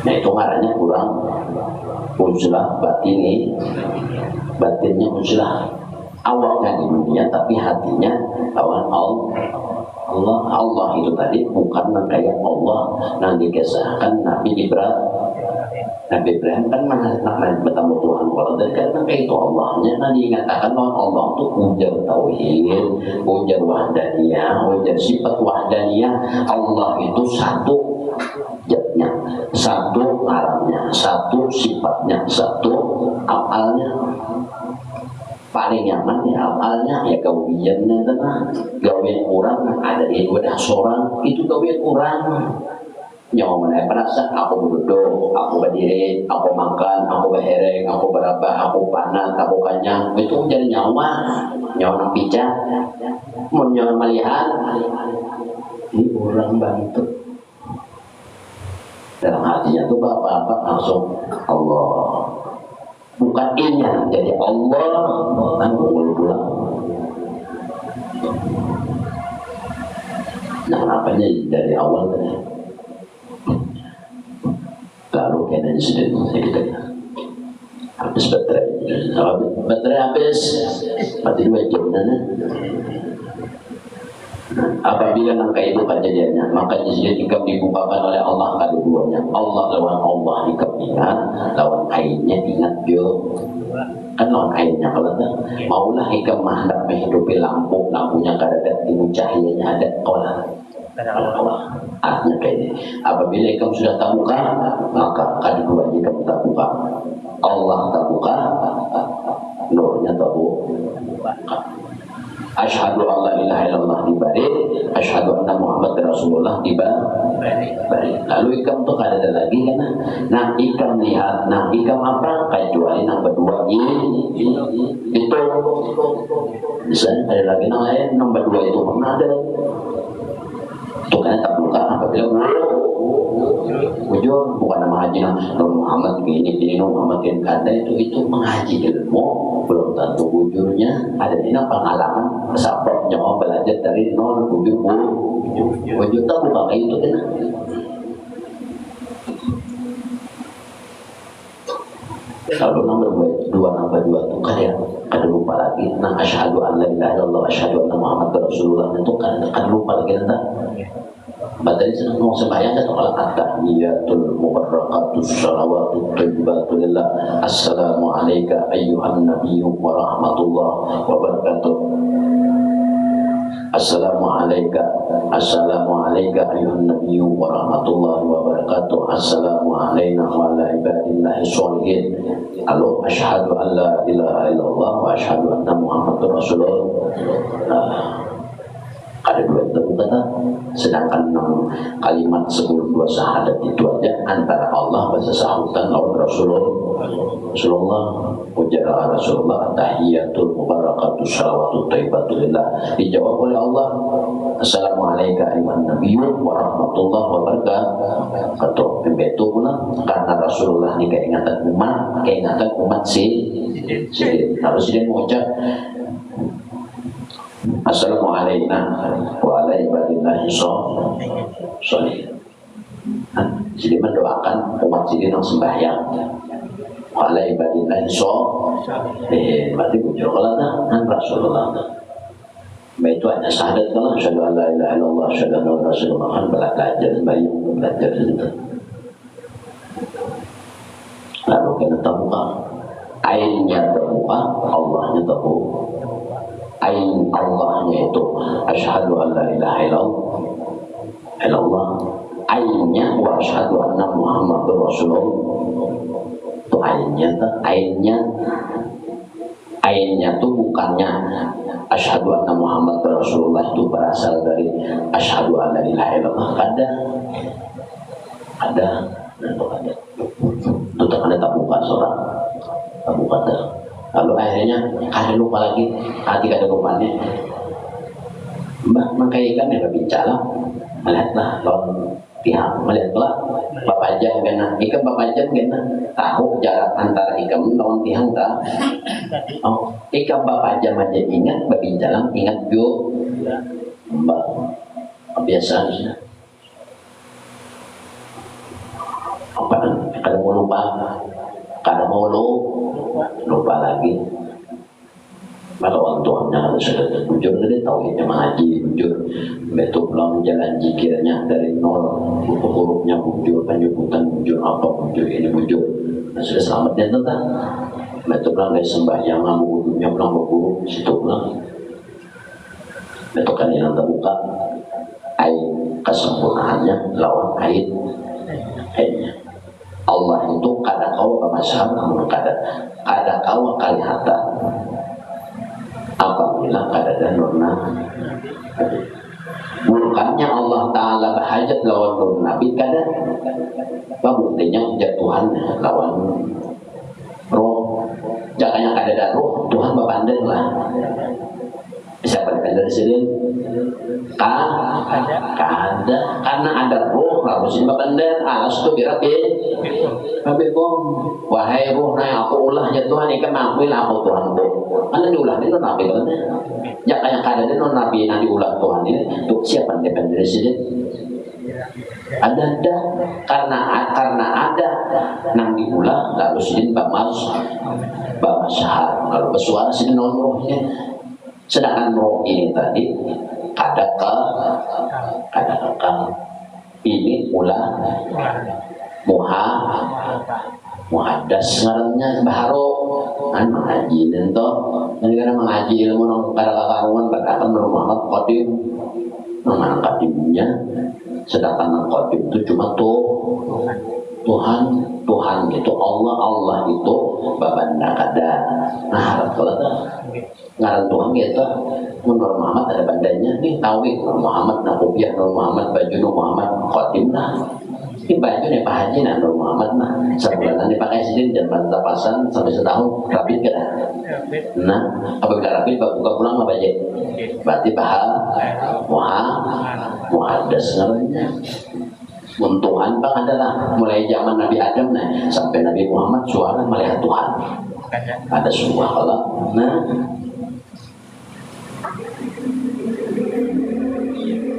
Nah itu ngarannya kurang uzlah batinnya uzlah awalnya di dunia tapi hatinya lawan Allah itu tadi bukan kayak Allah nanti kisahkan Nabi Ibrahim kan namanya bertemu Tuhan kalau dari karena itu Allahnya nanti dikatakan bahwa Allah itu ujar tauhid, ujar wahdaniyah, ujar sifat wahdaniyah. Allah itu satu zatnya, satu alamnya, satu sifatnya, satu afalnya. paling nyaman ya awalnya ya gawiannya gawian orang ada di wadah seorang itu gawian orang nyawa mana perasa aku duduk, aku berdiri, aku makan, aku berhereng, aku berapa, aku panat, aku kanyang itu menjadi nyawa nang pijak mau nyawa melihat ini orang bantu dalam hatinya tuh bapak-bapak langsung Allah bukan inya jadi Allah kan pulang nah apanya dari awal tadi lalu kena sudah kita habis baterai habis mati 2 jam apabila nangka itu kejadiannya maka jizid ikam dibukakan oleh Allah keduanya Allah lawan Allah ikam ingat lawan airnya ingat jo kan lawan airnya kalau maulah ikam hendak menghidupi lampunya kada timu cahayanya ada Allah artinya kayak ini apabila kamu sudah tabuka maka keduanya kamu tabuka Allah tabuka nurnya tabuka asyhadu an la ilaha illallah di baris asyhadu anna Muhammad Rasulullah di baris lalu ikam tuh kada ada lagi kan nah ikam lihat nah ikam apa kecuali yang berdua ini itu bisa ada lagi yang lain yang berdua itu pernah ada itu kan tak buka apabila ujung bukan nama haji Nur Muhammad ini Nur Muhammad ini kada itu mengaji ilmu belum tentu ujurnya ada ini pengalaman sabab nyawa belajar dari nol ujur tak buka kayak itu kan kalau nomor dua itu kada lupa lagi nah asyhadu an la ilaha illallah asyhadu anna Muhammad Rasulullah itu kada lupa lagi nanti Badai senang mau sembahyang atau kalau at-tahiyatul mubarakatus salawatut thayyibatul lillah assalamu alayka ayyuhan nabiyyu wa rahmatullahi wa barakatuh assalamu alayka ayyuhan nabiyyu wa rahmatullahi wa barakatuh assalamu alayna wa ala ibadillahi sholihin lalu asyhadu an la ilaha illallah wa asyhadu anna muhammadur rasulullah ada 2 itu kata sedangkan 6 kalimat sebelum 2 syahadat itu aja antara Allah bahasa sahutan lawan Rasulullah ujar Rasulullah tahiyatul mubarakatus salawatut thayyibatul lillah dijawab oleh Allah assalamualaikum ayuhan nabiyyu wa rahmatullahi wa barakatuh itu pula karena Rasulullah ini keingatan umat si harus dia mengucap assalamualaikum wa ala ibadillahi sholihin. Jadi mendoakan umat jadi yang sembahyang. Wa ala ibadillahi sholihin. Berarti bujur kalau kan Rasulullah. Itu hanya syahadat kalau asyhadu an la ilaha illallah asyhadu anna Rasulullah kan belajar itu. Lalu kita terbuka. Ainnya terbuka, Allahnya terbuka. Ain Allahnya itu asyhadu an la ilaha illallah ainnya wa asyhadu anna Muhammadur Rasulullah itu ainnya tuh bukannya asyhadu anna Muhammadur Rasulullah itu berasal dari asyhadu an la ilaha illallah ada itu tak ada tabuka seorang tabuka lalu akhirnya kada lupa lagi hati kada lupanya mbak mengkaikan ya bicara melihatlah lawan pihak melihatlah bapak jam kena ikam bapak jam kena tahu jarak antara ikam lawan pihak tak ikam bapak jam aja ingat berbicara ingat jo mbak kebiasaan apa kada mau lupa kada mau lupa lagi maka orang tuanya harus ada bujur dia tahu itu mengaji bujur betul belum jalan zikirnya dari nol hurufnya bujur penyebutan bujur apa bujur ini bujur sudah selamatnya tentang betul belum dari sembahyang wudhunya belum berguru situ belum betul kan yang terbuka air kesempurnaannya lawan airnya Allah itu kada kau ke masyarakat kada kau kelihatan apabila kadada nurna bukannya Allah Ta'ala berhajat lawan nur Nabi kada apa buktinya jatuhan lawan roh jangannya kadada roh Tuhan bapandang lah bisa pada dari sini kada karena ada roh lalu sini bapandang alas itu birapi tapi kong wahai roh na aku ulah ya Tuhan ikan makuil aku Tuhan ko anda diulah ini Nabi kan jangan yang kada non Nabi yang diulah Tuhan ini untuk siapa depend dari sini ada karena ada nang diulah lalu sini bamas sahar lalu bersuara sini non rohnya sedangkan roh ini tadi kadang ini ulah muhadas ngarannya baharo kan mengaji nento negara mengaji ilmu nang karuan berkatan Muhammad qadim nang qadimnya sedangkan nang qadim itu cuma Tuhan gitu Allah itu babanda kada nah kalau ngaran Tuhan gitu Nur Muhammad ada bandanya nih tauhid Nur Muhammad nakubiah Nur Muhammad baju Nur Muhammad qadim nah ini baju nih Pak Haji nah Nur Muhammad nah sebulan dipakai sendiri dan bantah pasan sampai setahun rapid kada nah apabila rapid buka pulang apa aja berarti muhadas namanya Tuhan bang adalah mulai zaman Nabi Adam sampai Nabi Muhammad suara melihat Tuhan ada sebuah kalau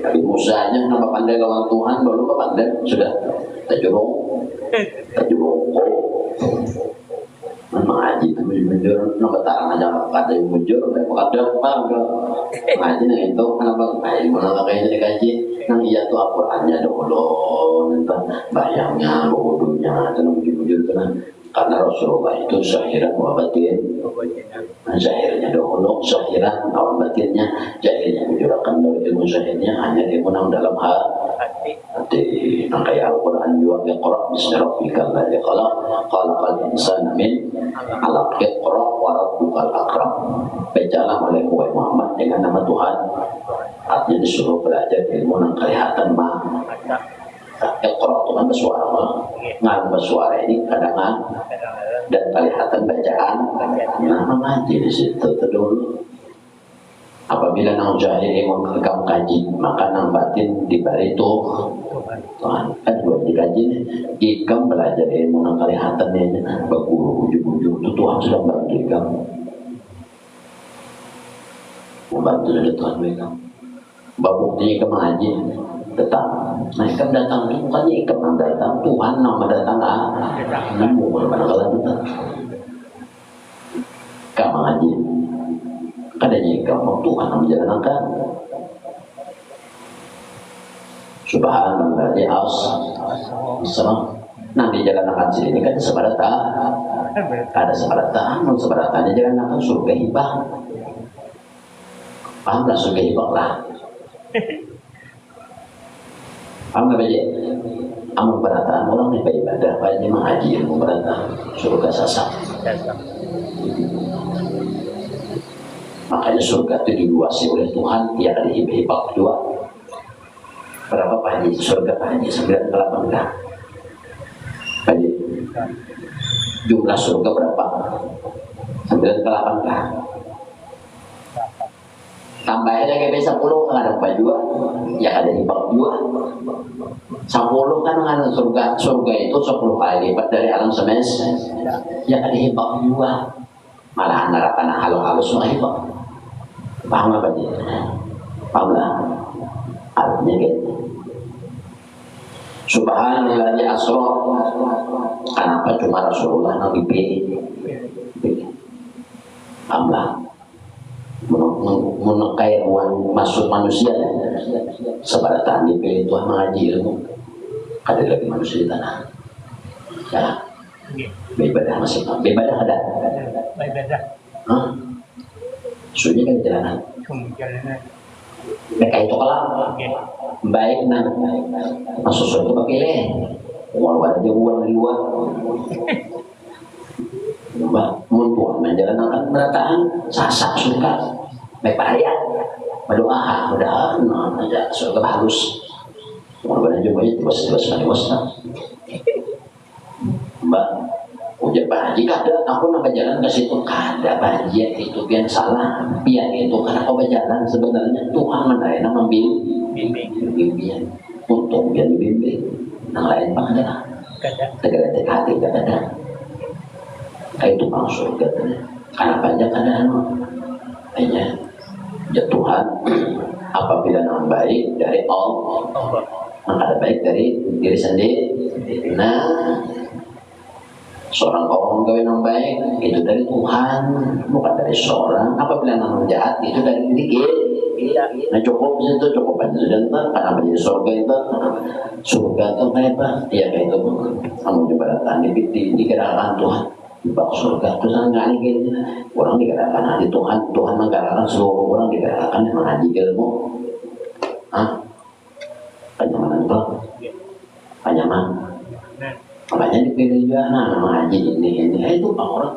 Nabi Musa aja nama pandai lawan Tuhan baru pandai sudah tajurung mengaji itu menjur nama tarang aja ada yang menjur ada apa ngaji nih itu kenapa mana kayaknya dikaji nang iya tuh Al-Qur'annya dahulu bayangnya wudunya dan menjur itu karena Rasulullah itu zahiran wa batin zahirnya dahulu zahiran awal batinnya jahilnya menjurakan dari ilmu zahirnya hanya ilmu yang dalam hati nang kayak Al-Qur'an juga Iqra bismi rabbikal ladzi khalaq khalaqal insana min 'alaq Iqra wa rabbukal akram bacalah oleh Muhammad dengan nama Tuhan artinya disuruh belajar ilmu yang kelihatan Iqra itu kan bersuara ini kadang dan kelihatan bacaan mengaji di situ dulu apabila nang jahil yang kamu kaji maka nang batin diberi Tuhan kan dua dikaji ikam belajar ilmu nang kelihatan ini berguru ujung-ujung itu Tuhan sudah bantu ikam membantu dari Tuhan mereka babuknya ikam mengaji datang ikam datang itu bukannya ikam yang datang Tuhan nama datang nemu kadang-kadang datang ikam mengaji kadangnya ikam Tuhan yang menjalankan subhanallah di nah di jalan akan sini kan sebarata ada sebarata di jalan akan surga hibah pahamlah surga hibah lah paham gak baca amal berataan orang nih beribadah banyak mengaji ilmu berataan surga sasak makanya surga itu diluasi oleh Tuhan yang ada hibah kedua berapa Pak Haji surga Pak Haji 98 kah Pak Haji jumlah surga berapa 98 kah tambahnya kayak bisa 10 kan ada apa juga ya ada hibah juga 10 kan ada surga itu 10 kali lipat dari alam semesta ya ada hibah juga malah neraka halus mah hibah paham apa dia paham lah artinya gitu subhanallah asra kenapa cuma Rasulullah yang dipilih paham lah menekai masuk manusia sebaratan dipilih Tuhan mengaji ilmu ada lagi manusia di tanah ya beribadah masih beribadah ada sudah kan jalanan mereka itu kalau baik masuk surga pakileh walau ada jauhan di luar Mbak, Tuhan menjalankan berataan sasak surga Baik Raya berdoa mudah-mudahan aja surga bagus. Mudah-mudahan juga itu bos Mbak ujar Pak Haji kada aku nak berjalan ke situ kada Pak Haji itu pian salah pian itu karena kau berjalan sebenarnya Tuhan mandai nama bimbing untuk biar dibimbing yang lain Pak ada tegak hati kada kayak itu maksud katanya karena banyak kada hanya ya Tuhan apabila nama baik dari Allah maka ada baik dari diri sendiri. Nah seorang kaum gawe yang baik itu dari Tuhan bukan dari seorang. Apabila nama jahat itu dari diri kita. Nah cukup itu cukup aja sudah entah karena menjadi surga itu kayak apa ya kayak itu kamu coba datang digerakkan Tuhan bak surga itu sangat gini orang digerakkan hati Tuhan menggerakkan seluruh orang digerakkan yang mengaji ilmu panjaman itu panjaman makanya dipilih juga mengaji ini itu orang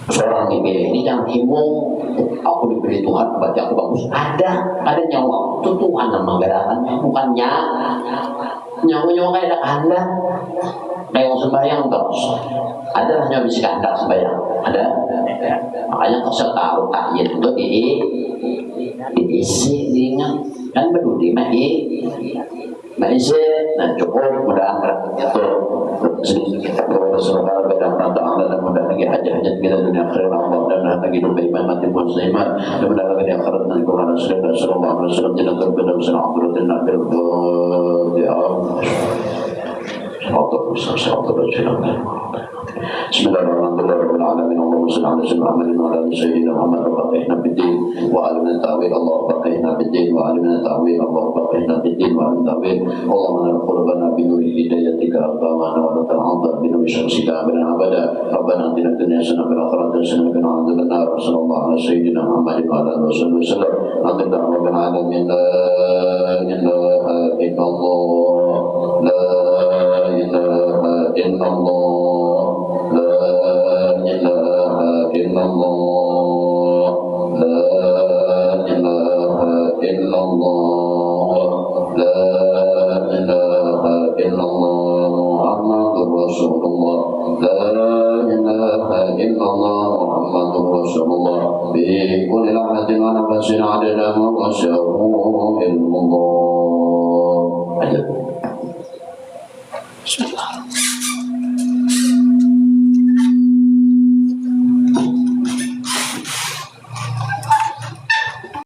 seorang dipilih ini jangan himung aku dipilih Tuhan baca aku bagus ada nyawa itu Tuhan yang menggerakkan bukan nyawa kayak ada kehendak kayak orang sembahyang terus ada nyawa bisa kehendak sembahyang ada makanya keserta takyid itu diisi diingat kan berdudi maisi dan cukup mudah-mudahan itu Rasulullah berdampak ta'ala dan mudah lagi hajat-hajat kita dunia akhirat Allah dan lagi hidup iman mati muslimat dan mudah lagi akhirat dan Quran Rasulullah SAW tidak terbeda bersama akhirat dan akhir ya Allah Bismillahirrahmanirrahim Allahumma salli ala sayyidina Muhammadin wa ala ali sayyidina Muhammad wa baqihna bid-din wa alimna ta'wil Allah baqihna bid-din wa alimna ta'wil Allah baqihna bid-din wa alimna ta'wil Allahumma nal qulubana bi nuri hidayatika aqamana wa la ta'adha bi nuri syamsika abana abada Rabbana atina dunya hasanah wa fil akhirati hasanah wa qina adzabannar sallallahu ala sayyidina Muhammadin wa ala alihi wasallam amin rabbil alamin la ilaha illallah la ilaha illallah la ilaha illallah la ilaha illallah la ilaha illallah Muhammadur Rasulullah la ilaha illallah Muhammadur Rasulullah bi kulli lahzatin wa nafasin adada ma wasyahu illallah. Bismillah.